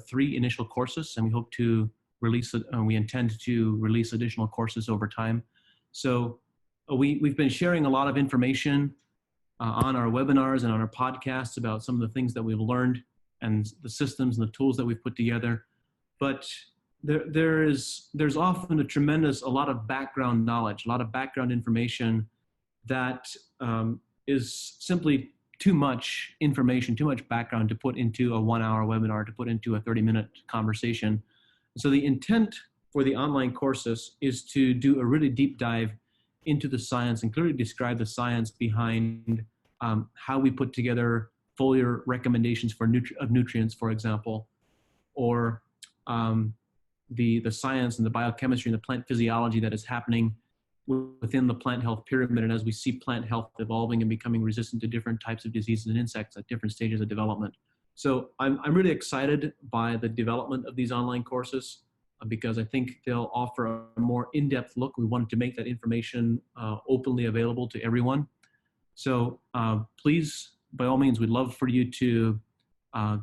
3 initial courses, and we hope to release it, we intend to release additional courses over time. So we've been sharing a lot of information on our webinars and on our podcasts about some of the things that we've learned and the systems and the tools that we've put together. But there's often a lot of background knowledge, a lot of background information that is simply too much information, too much background to put into a 1-hour webinar, to put into a 30-minute conversation. So the intent for the online courses is to do a really deep dive into the science and clearly describe the science behind how we put together foliar recommendations for nutrients, for example, or the science and the biochemistry and the plant physiology that is happening within the plant health pyramid, and as we see plant health evolving and becoming resistant to different types of diseases and insects at different stages of development. So I'm really excited by the development of these online courses because I think they'll offer a more in-depth look. We wanted to make that information openly available to everyone. So please, by all means, we'd love for you to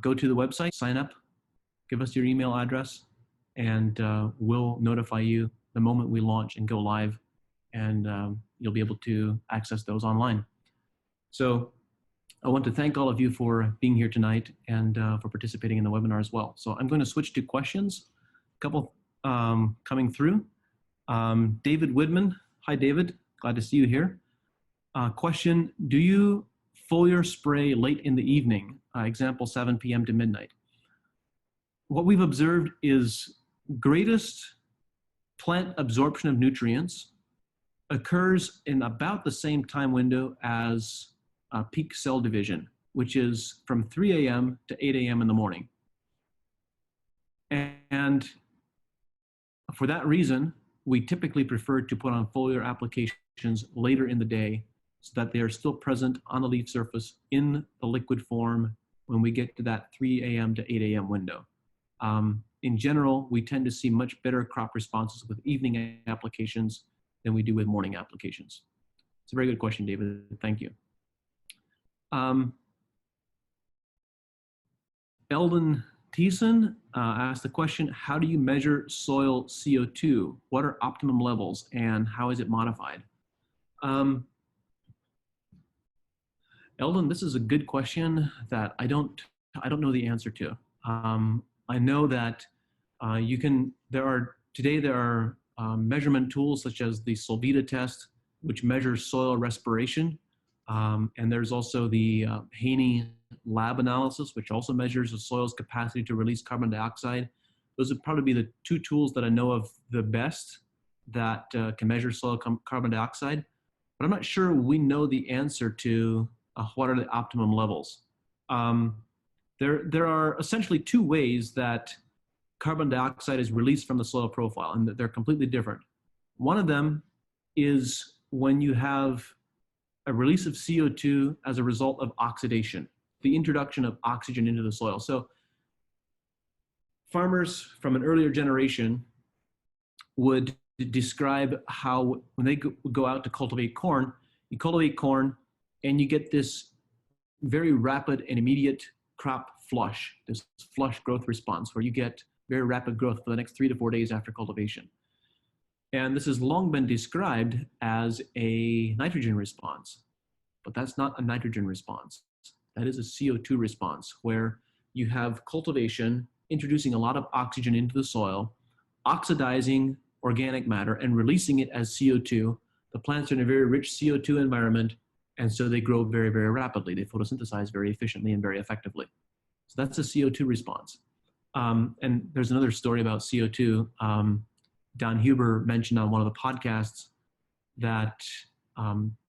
go to the website, sign up, give us your email address, and we'll notify you the moment we launch and go live, and you'll be able to access those online. So I want to thank all of you for being here tonight and for participating in the webinar as well. So I'm going to switch to questions, a couple coming through. David Widman, hi David, glad to see you here. Question, do you foliar spray late in the evening, example 7 p.m. to midnight? What we've observed is greatest plant absorption of nutrients occurs in about the same time window as peak cell division, which is from 3 a.m. to 8 a.m. in the morning. And for that reason, we typically prefer to put on foliar applications later in the day so that they are still present on the leaf surface in the liquid form when we get to that 3 a.m. to 8 a.m. window. In general, we tend to see much better crop responses with evening applications than we do with morning applications. It's a very good question, David. Thank you. Eldon Thiessen asked the question, how do you measure soil CO2? What are optimum levels and how is it modified? Eldon, this is a good question that I don't know the answer to. I know that there are measurement tools such as the Solvita test, which measures soil respiration. And there's also the Haney lab analysis, which also measures the soil's capacity to release carbon dioxide. Those would probably be the two tools that I know of the best that can measure soil carbon dioxide. But I'm not sure we know the answer to what are the optimum levels. There are essentially two ways that carbon dioxide is released from the soil profile, and they're completely different. One of them is when you have a release of CO2 as a result of oxidation, the introduction of oxygen into the soil. So farmers from an earlier generation would describe how when they go out to cultivate corn, you cultivate corn and you get this very rapid and immediate crop flush, this flush growth response where you get very rapid growth for the next 3 to 4 days after cultivation. And this has long been described as a nitrogen response, but that's not a nitrogen response. That is a CO2 response where you have cultivation introducing a lot of oxygen into the soil, oxidizing organic matter and releasing it as CO2. The plants are in a very rich CO2 environment, and so they grow very, very rapidly. They photosynthesize very efficiently and very effectively. So that's a CO2 response. And there's another story about CO2. Don Huber mentioned on one of the podcasts that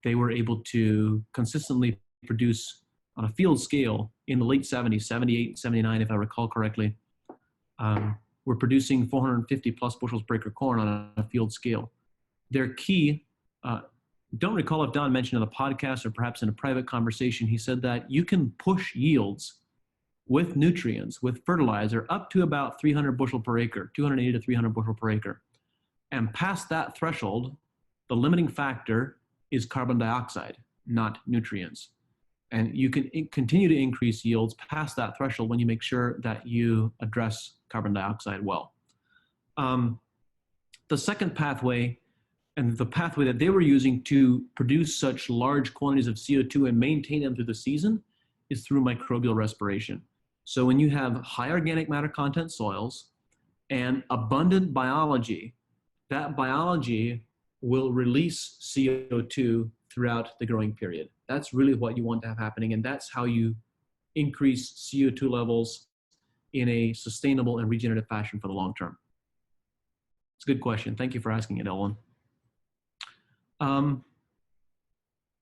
they were able to consistently produce on a field scale in the late 70s, 78, 79, if I recall correctly. We're producing 450 plus bushels per acre corn on a field scale. Their key, don't recall if Don mentioned on the podcast or perhaps in a private conversation, he said that you can push yields with nutrients, with fertilizer, up to about 300 bushel per acre, 280 to 300 bushel per acre. And past that threshold, the limiting factor is carbon dioxide, not nutrients. And you can continue to increase yields past that threshold when you make sure that you address carbon dioxide well. The second pathway, and the pathway that they were using to produce such large quantities of CO2 and maintain them through the season, is through microbial respiration. So when you have high organic matter content soils and abundant biology, that biology will release CO2 throughout the growing period. That's really what you want to have happening, and that's how you increase CO2 levels in a sustainable and regenerative fashion for the long term. It's a good question. Thank you for asking it, Ellen.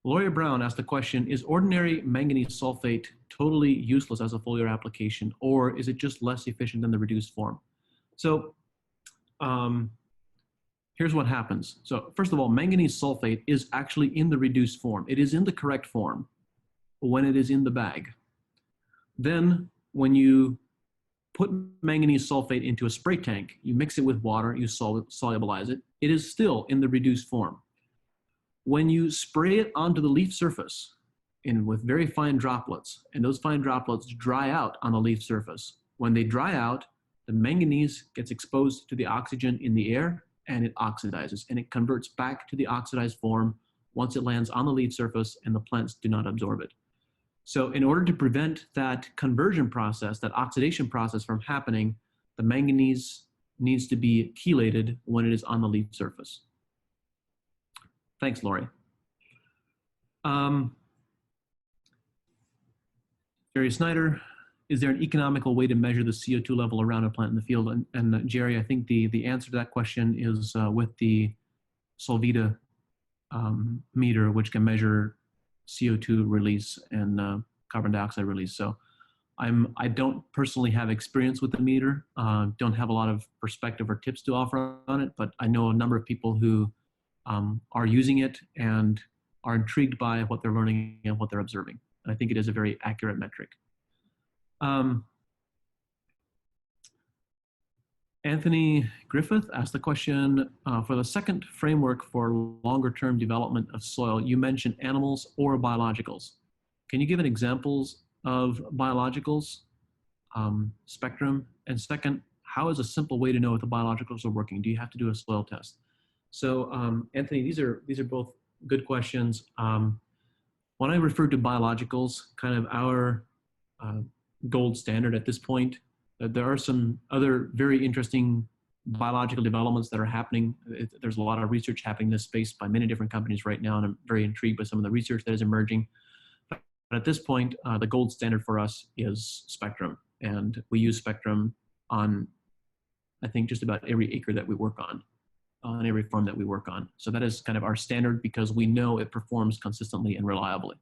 Lawyer Brown asked the question, is ordinary manganese sulfate totally useless as a foliar application, or is it just less efficient than the reduced form? So here's what happens. So first of all, manganese sulfate is actually in the reduced form. It is in the correct form when it is in the bag. Then when you put manganese sulfate into a spray tank, you mix it with water, you solubilize it, it is still in the reduced form. When you spray it onto the leaf surface with very fine droplets, and those fine droplets dry out on the leaf surface, when they dry out, the manganese gets exposed to the oxygen in the air and it oxidizes, and it converts back to the oxidized form once it lands on the leaf surface and the plants do not absorb it. So in order to prevent that conversion process, that oxidation process from happening, the manganese needs to be chelated when it is on the leaf surface. Thanks, Lori. Jerry Snyder, is there an economical way to measure the CO2 level around a plant in the field? And Jerry, I think the answer to that question is with the Sulfate meter, which can measure CO2 release and carbon dioxide release. So I don't personally have experience with the meter, don't have a lot of perspective or tips to offer on it, but I know a number of people who are using it and are intrigued by what they're learning and what they're observing. And I think it is a very accurate metric. Anthony Griffith asked the question, for the second framework for longer-term development of soil, you mentioned animals or biologicals. Can you give an examples of biologicals, spectrum? And second, how is a simple way to know if the biologicals are working? Do you have to do a soil test? So Anthony, these are both good questions. When I refer to biologicals, kind of our gold standard at this point, there are some other very interesting biological developments that are happening. There's a lot of research happening in this space by many different companies right now, and I'm very intrigued by some of the research that is emerging. But at this point, the gold standard for us is spectrum, and we use spectrum on, I think, just about every acre that we work on every farm that we work on. So that is kind of our standard because we know it performs consistently and reliably.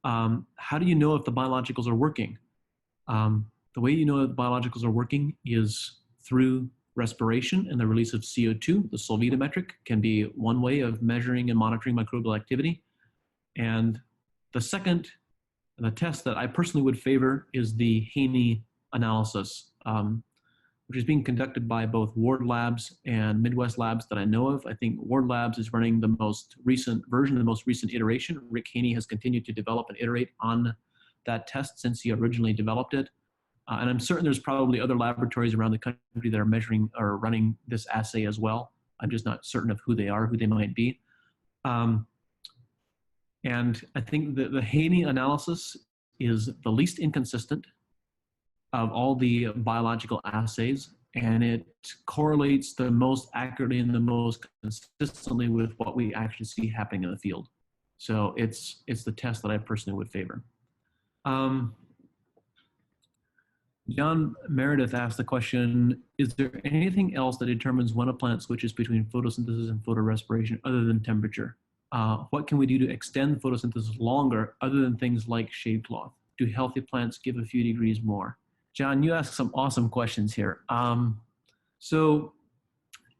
How do you know if the biologicals are working? The way you know that the biologicals are working is through respiration and the release of CO2. The Sulfate metric can be one way of measuring and monitoring microbial activity. And the second, the test that I personally would favor is the Haney Analysis, which is being conducted by both Ward Labs and Midwest Labs that I know of. I think Ward Labs is running the most recent version, the most recent iteration. Rick Haney has continued to develop and iterate on that test since he originally developed it. And I'm certain there's probably other laboratories around the country that are measuring or running this assay as well. I'm just not certain of who they are, who they might be. And I think the Haney analysis is the least inconsistent of all the biological assays, and it correlates the most accurately and the most consistently with what we actually see happening in the field. So it's the test that I personally would favor. John Meredith asked the question, is there anything else that determines when a plant switches between photosynthesis and photorespiration other than temperature? What can we do to extend photosynthesis longer other than things like shade cloth? Do healthy plants give a few degrees more? John, you asked some awesome questions here. So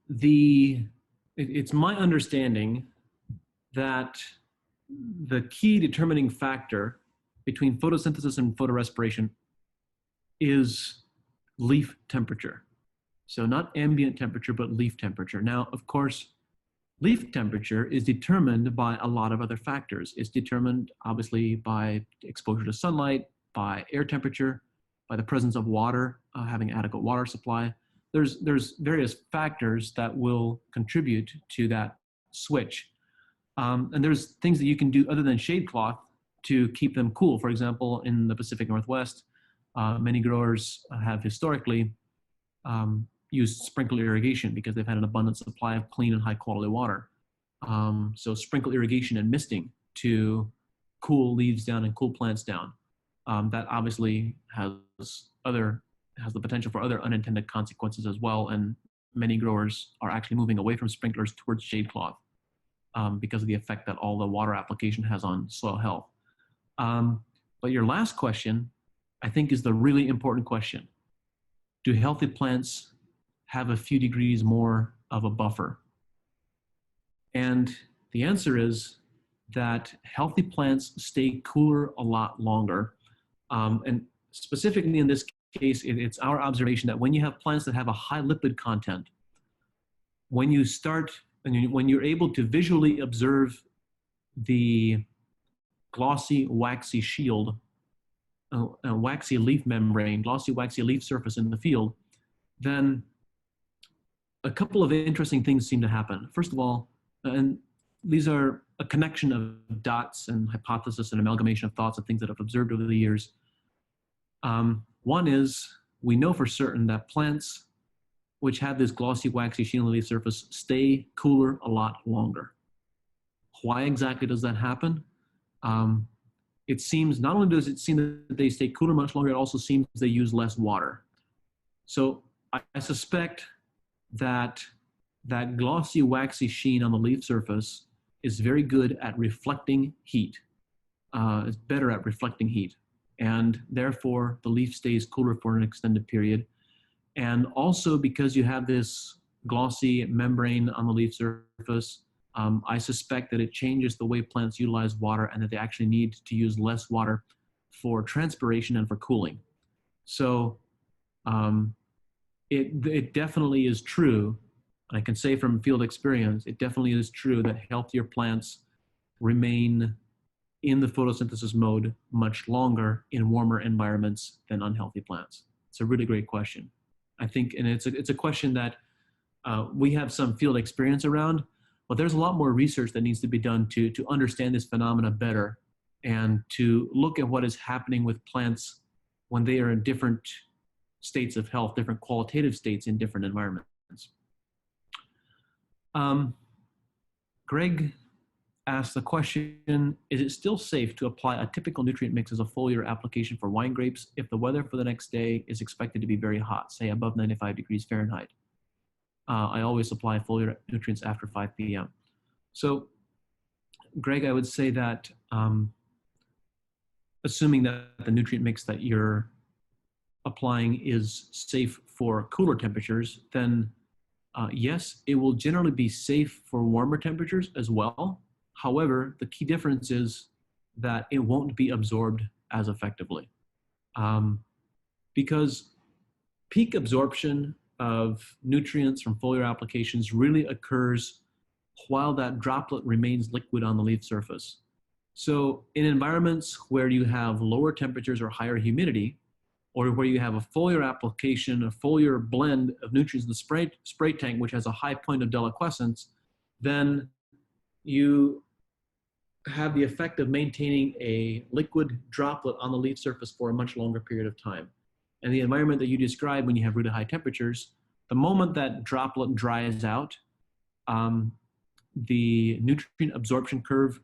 it's my understanding that the key determining factor between photosynthesis and photorespiration is leaf temperature. So not ambient temperature, but leaf temperature. Now, of course, leaf temperature is determined by a lot of other factors. It's determined obviously by exposure to sunlight, by air temperature, by the presence of water, having adequate water supply. There's various factors that will contribute to that switch. And there's things that you can do other than shade cloth to keep them cool. For example, in the Pacific Northwest, many growers have historically used sprinkler irrigation because they've had an abundant supply of clean and high quality water. So sprinkle irrigation and misting to cool leaves down and cool plants down. That obviously has the potential for other unintended consequences as well. And many growers are actually moving away from sprinklers towards shade cloth because of the effect that all the water application has on soil health. But your last question, I think, is the really important question. Do healthy plants have a few degrees more of a buffer? And the answer is that healthy plants stay cooler a lot longer. And specifically in this case, it's our observation that when you have plants that have a high lipid content, when you're able to visually observe the glossy, waxy shield, waxy leaf membrane, glossy, waxy leaf surface in the field, then a couple of interesting things seem to happen. First of all, and these are a connection of dots and hypothesis and amalgamation of thoughts and things that I've observed over the years. One is, we know for certain that plants which have this glossy, waxy sheen on the leaf surface stay cooler a lot longer. Why exactly does that happen? It seems, not only does it seem that they stay cooler much longer, it also seems they use less water. So I suspect that that glossy, waxy sheen on the leaf surface is very good at reflecting heat. It's better at reflecting heat. And therefore, the leaf stays cooler for an extended period. And also because you have this glossy membrane on the leaf surface, I suspect that it changes the way plants utilize water and that they actually need to use less water for transpiration and for cooling. So it definitely is true, and I can say from field experience, it definitely is true that healthier plants remain in the photosynthesis mode much longer in warmer environments than unhealthy plants. It's a really great question. I think, and it's a question that we have some field experience around, but there's a lot more research that needs to be done to understand this phenomena better and to look at what is happening with plants when they are in different states of health, different qualitative states in different environments. Greg asked the question, is it still safe to apply a typical nutrient mix as a foliar application for wine grapes if the weather for the next day is expected to be very hot, say above 95 degrees Fahrenheit? I always apply foliar nutrients after 5 p.m. So, Greg, I would say that assuming that the nutrient mix that you're applying is safe for cooler temperatures, then yes, it will generally be safe for warmer temperatures as well. However, the key difference is that it won't be absorbed as effectively. Because peak absorption of nutrients from foliar applications really occurs while that droplet remains liquid on the leaf surface. So in environments where you have lower temperatures or higher humidity, or where you have a foliar application, a foliar blend of nutrients in the spray tank, which has a high point of deliquescence, then you have the effect of maintaining a liquid droplet on the leaf surface for a much longer period of time. And the environment that you described when you have really high temperatures, the moment that droplet dries out, the nutrient absorption curve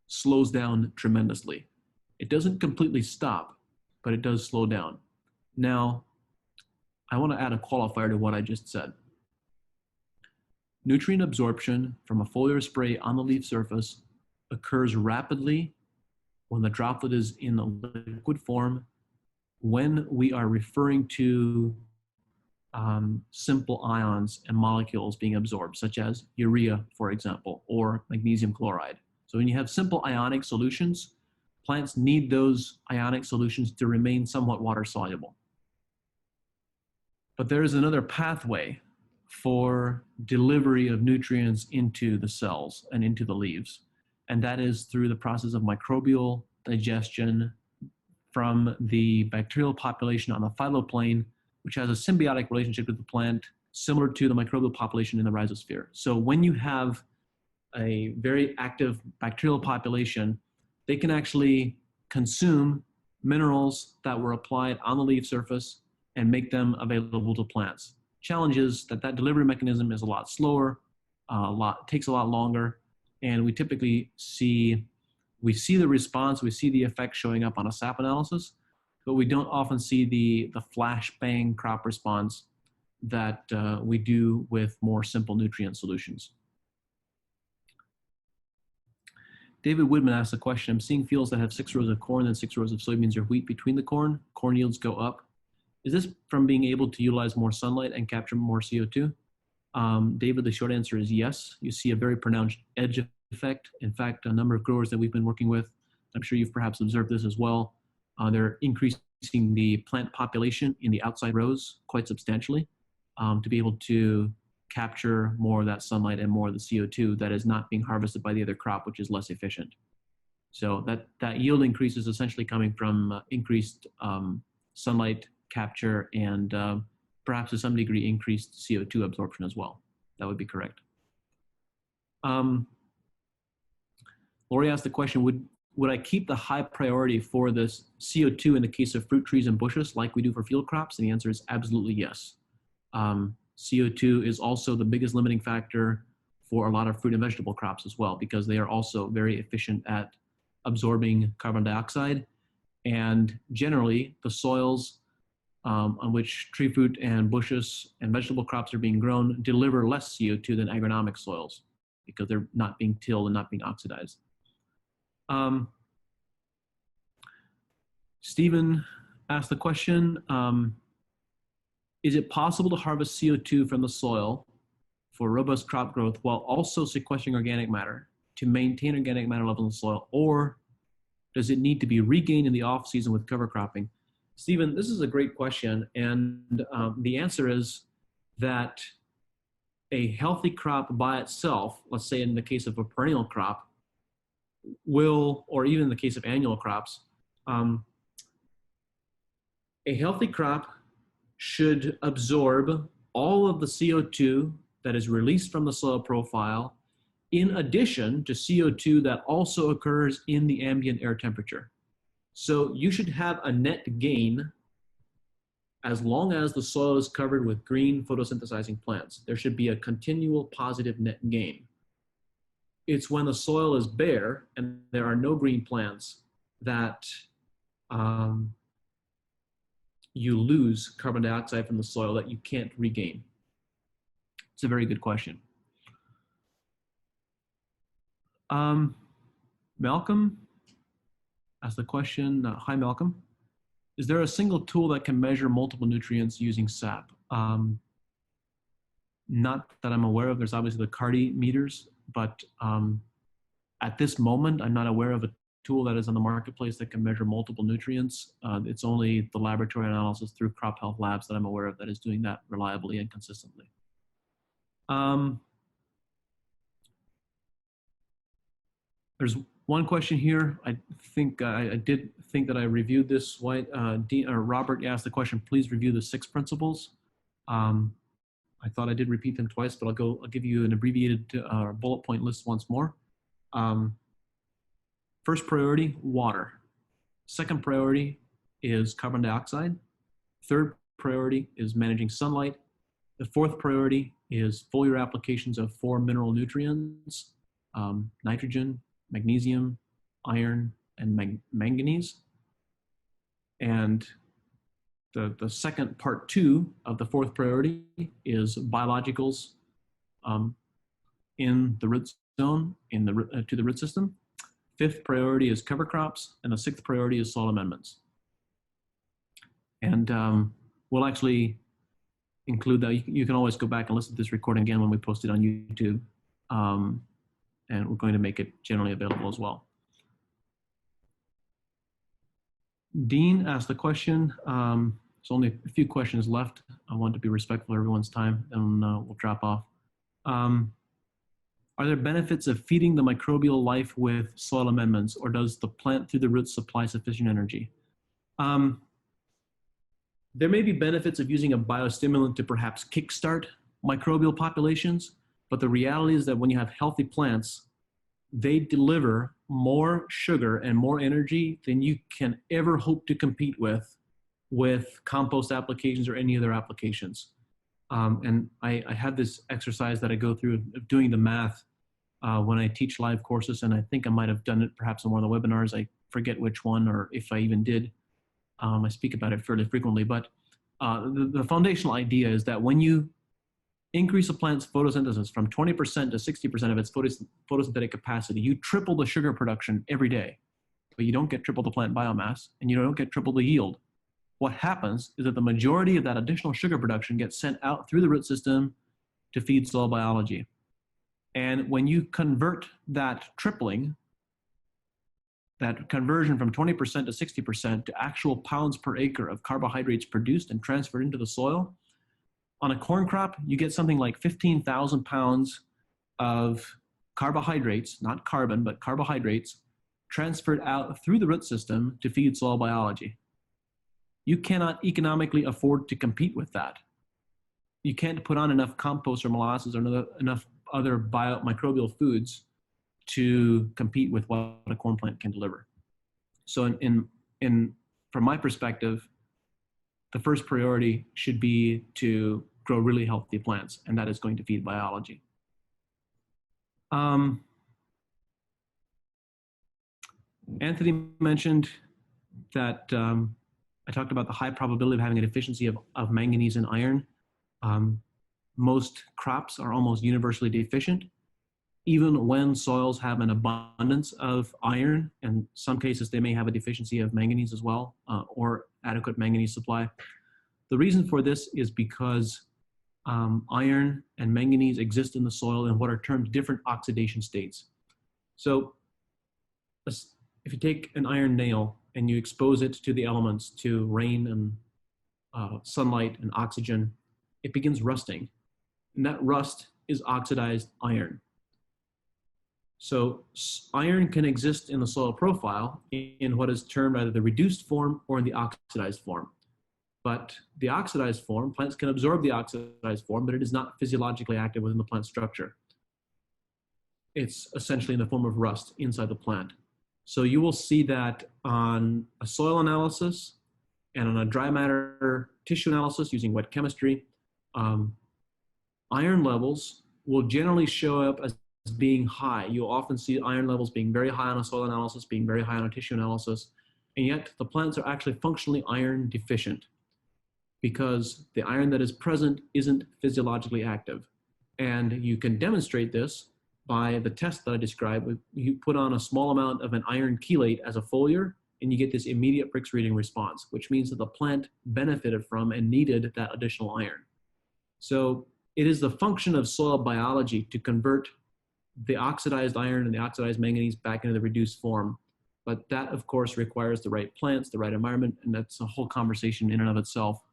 slows down tremendously. It doesn't completely stop, but it does slow down. Now, I want to add a qualifier to what I just said. Nutrient absorption from a foliar spray on the leaf surface occurs rapidly when the droplet is in a liquid form, when we are referring to simple ions and molecules being absorbed, such as urea, for example, or magnesium chloride. So when you have simple ionic solutions, plants need those ionic solutions to remain somewhat water soluble. But there is another pathway for delivery of nutrients into the cells and into the leaves, and that is through the process of microbial digestion from the bacterial population on the phytoplane, which has a symbiotic relationship with the plant, similar to the microbial population in the rhizosphere. So when you have a very active bacterial population, they can actually consume minerals that were applied on the leaf surface and make them available to plants. Challenge is that that delivery mechanism is a lot slower, takes a lot longer, And we typically see the response, we see the effect showing up on a sap analysis, but we don't often see the flash bang crop response that we do with more simple nutrient solutions. David Woodman asked a question. I'm seeing fields that have 6 rows of corn and 6 rows of soybeans or wheat between the corn. Corn yields go up. Is this from being able to utilize more sunlight and capture more CO2? David, the short answer is yes. You see a very pronounced edge effect. In fact, a number of growers that we've been working with, I'm sure you've perhaps observed this as well, they're increasing the plant population in the outside rows quite substantially to be able to capture more of that sunlight and more of the CO2 that is not being harvested by the other crop, which is less efficient. So that yield increase is essentially coming from increased sunlight capture and perhaps to some degree increased CO2 absorption as well. That would be correct. Lori asked the question, would I keep the high priority for this CO2 in the case of fruit trees and bushes like we do for field crops? And the answer is absolutely yes. CO2 is also the biggest limiting factor for a lot of fruit and vegetable crops as well, because they are also very efficient at absorbing carbon dioxide. And generally, the soils on which tree fruit and bushes and vegetable crops are being grown deliver less CO2 than agronomic soils because they're not being tilled and not being oxidized. Stephen asked the question, is it possible to harvest CO2 from the soil for robust crop growth while also sequestering organic matter to maintain organic matter levels in the soil, or does it need to be regained in the off season with cover cropping? Stephen, this is a great question, and the answer is that a healthy crop by itself, let's say in the case of a perennial crop, will, or even in the case of annual crops, a healthy crop should absorb all of the CO2 that is released from the soil profile, in addition to CO2 that also occurs in the ambient air temperature. So you should have a net gain as long as the soil is covered with green photosynthesizing plants. There should be a continual positive net gain. It's when the soil is bare and there are no green plants that you lose carbon dioxide from the soil that you can't regain. It's a very good question. Malcolm asked the question, hi Malcolm, is there a single tool that can measure multiple nutrients using SAP? Not that I'm aware of. There's obviously the CARDI meters, but at this moment, I'm not aware of a tool that is on the marketplace that can measure multiple nutrients. It's only the laboratory analysis through crop health labs that I'm aware of that is doing that reliably and consistently. There's one question here. I think I did think that I reviewed this. Robert asked the question, please review the 6 principles. I thought I did repeat them twice, but I'll give you an abbreviated bullet point list once more. First priority, water. Second priority is carbon dioxide. Third priority is managing sunlight. The fourth priority is foliar applications of 4 mineral nutrients, nitrogen, magnesium, iron, and manganese. And the second part 2 of the fourth priority is biologicals in the root zone, to the root system. Fifth priority is cover crops, and the 6th priority is soil amendments. And we'll actually include that. You can always go back and listen to this recording again when we post it on YouTube. And we're going to make it generally available as well. Dean asked the question. There's only a few questions left. I want to be respectful of everyone's time, and we'll drop off. Are there benefits of feeding the microbial life with soil amendments, or does the plant through the roots supply sufficient energy? There may be benefits of using a biostimulant to perhaps kickstart microbial populations, but the reality is that when you have healthy plants, they deliver more sugar and more energy than you can ever hope to compete with compost applications or any other applications. And I have this exercise that I go through of doing the math. when I teach live courses, and I think I might have done it perhaps in one of the webinars. I forget which one, or if I even did. I speak about it fairly frequently, but the foundational idea is that when you increase a plant's photosynthesis from 20% to 60% of its photosynthetic capacity, you triple the sugar production every day, but you don't get triple the plant biomass, and you don't get triple the yield. What happens is that the majority of that additional sugar production gets sent out through the root system to feed soil biology. And when you convert that tripling, that conversion from 20% to 60% to actual pounds per acre of carbohydrates produced and transferred into the soil, on a corn crop, you get something like 15,000 pounds of carbohydrates, not carbon, but carbohydrates, transferred out through the root system to feed soil biology. You cannot economically afford to compete with that. You can't put on enough compost or molasses or enough other microbial foods to compete with what a corn plant can deliver. So from my perspective, the first priority should be to grow really healthy plants, and that is going to feed biology. Anthony mentioned that I talked about the high probability of having a deficiency of manganese and iron. Most crops are almost universally deficient, even when soils have an abundance of iron. In some cases, they may have a deficiency of manganese as well, or adequate manganese supply. The reason for this is because iron and manganese exist in the soil in what are termed different oxidation states. So if you take an iron nail and you expose it to the elements, to rain and sunlight and oxygen, it begins rusting. And that rust is oxidized iron. So iron can exist in the soil profile in what is termed either the reduced form or in the oxidized form. But the oxidized form, plants can absorb the oxidized form, but it is not physiologically active within the plant structure. It's essentially in the form of rust inside the plant. So you will see that on a soil analysis and on a dry matter tissue analysis using wet chemistry, iron levels will generally show up as being high. You'll often see iron levels being very high on a soil analysis, being very high on a tissue analysis, and yet the plants are actually functionally iron deficient because the iron that is present isn't physiologically active. And you can demonstrate this by the test that I described. You put on a small amount of an iron chelate as a foliar, and you get this immediate Brix reading response, which means that the plant benefited from and needed that additional iron. So it is the function of soil biology to convert the oxidized iron and the oxidized manganese back into the reduced form. But that, of course, requires the right plants, the right environment, and that's a whole conversation in and of itself,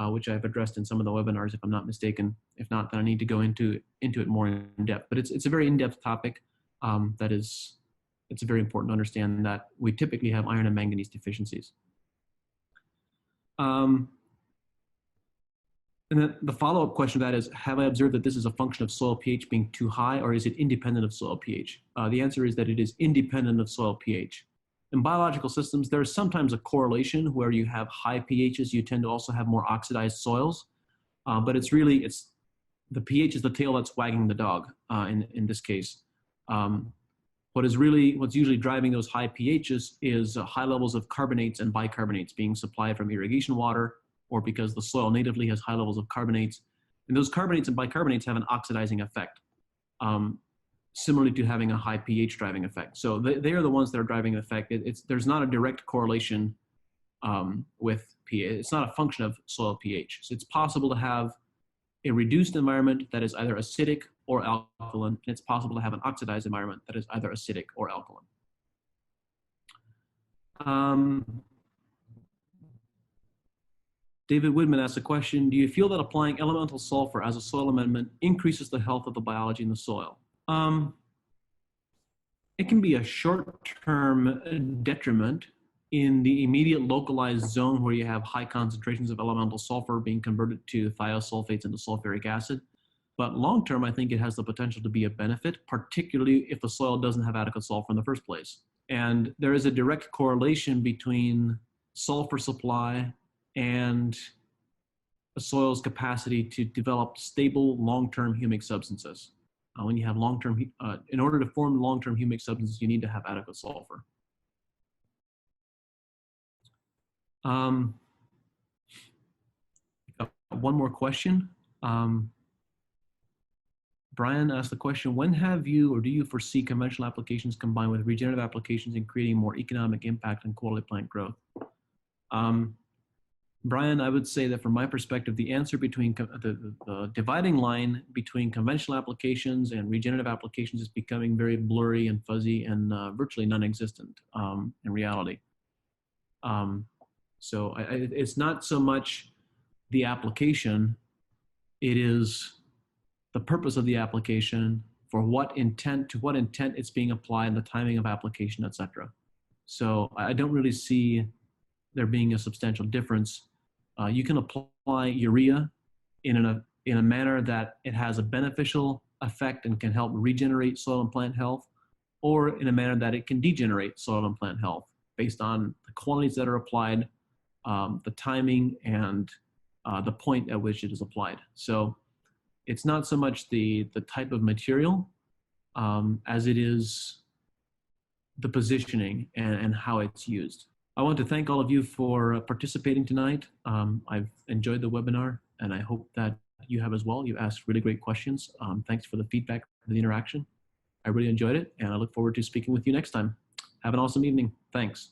which I've addressed in some of the webinars, if I'm not mistaken. If not, then I need to go into it more in depth. But it's a very in-depth topic. It's very important to understand that we typically have iron and manganese deficiencies. And then the follow-up question to that is, have I observed that this is a function of soil pH being too high, or is it independent of soil pH? The answer is that it is independent of soil pH. In biological systems, there is sometimes a correlation where you have high pHs, you tend to also have more oxidized soils, but it's the pH is the tail that's wagging the dog in this case. What's usually driving those high pHs is high levels of carbonates and bicarbonates being supplied from irrigation water, or because the soil natively has high levels of carbonates. And those carbonates and bicarbonates have an oxidizing effect, similarly to having a high pH driving effect. So they are the ones that are driving the effect. There's not a direct correlation with pH. It's not a function of soil pH. So it's possible to have a reduced environment that is either acidic or alkaline, and it's possible to have an oxidized environment that is either acidic or alkaline. David Woodman asked a question, do you feel that applying elemental sulfur as a soil amendment increases the health of the biology in the soil? It can be a short-term detriment in the immediate localized zone where you have high concentrations of elemental sulfur being converted to thiosulfates into sulfuric acid. But long-term, I think it has the potential to be a benefit, particularly if the soil doesn't have adequate sulfur in the first place. And there is a direct correlation between sulfur supply and a soil's capacity to develop stable long-term humic substances. When you have long-term, in order to form long-term humic substances, you need to have adequate sulfur. One more question. Brian asked the question, when have you or do you foresee conventional applications combined with regenerative applications in creating more economic impact and quality plant growth? Brian, I would say that from my perspective, the answer between the dividing line between conventional applications and regenerative applications is becoming very blurry and fuzzy and virtually non-existent in reality. So it's not so much the application, it is the purpose of the application, for what intent, to what intent it's being applied, the timing of application, etc. So I don't really see there being a substantial difference. You can apply urea in a manner that it has a beneficial effect and can help regenerate soil and plant health, or in a manner that it can degenerate soil and plant health based on the quantities that are applied, the timing, and the point at which it is applied. So it's not so much the type of material as it is the positioning and how it's used. I want to thank all of you for participating tonight. I've enjoyed the webinar, and I hope that you have as well. You asked really great questions. Thanks for the feedback and the interaction. I really enjoyed it, and I look forward to speaking with you next time. Have an awesome evening. Thanks.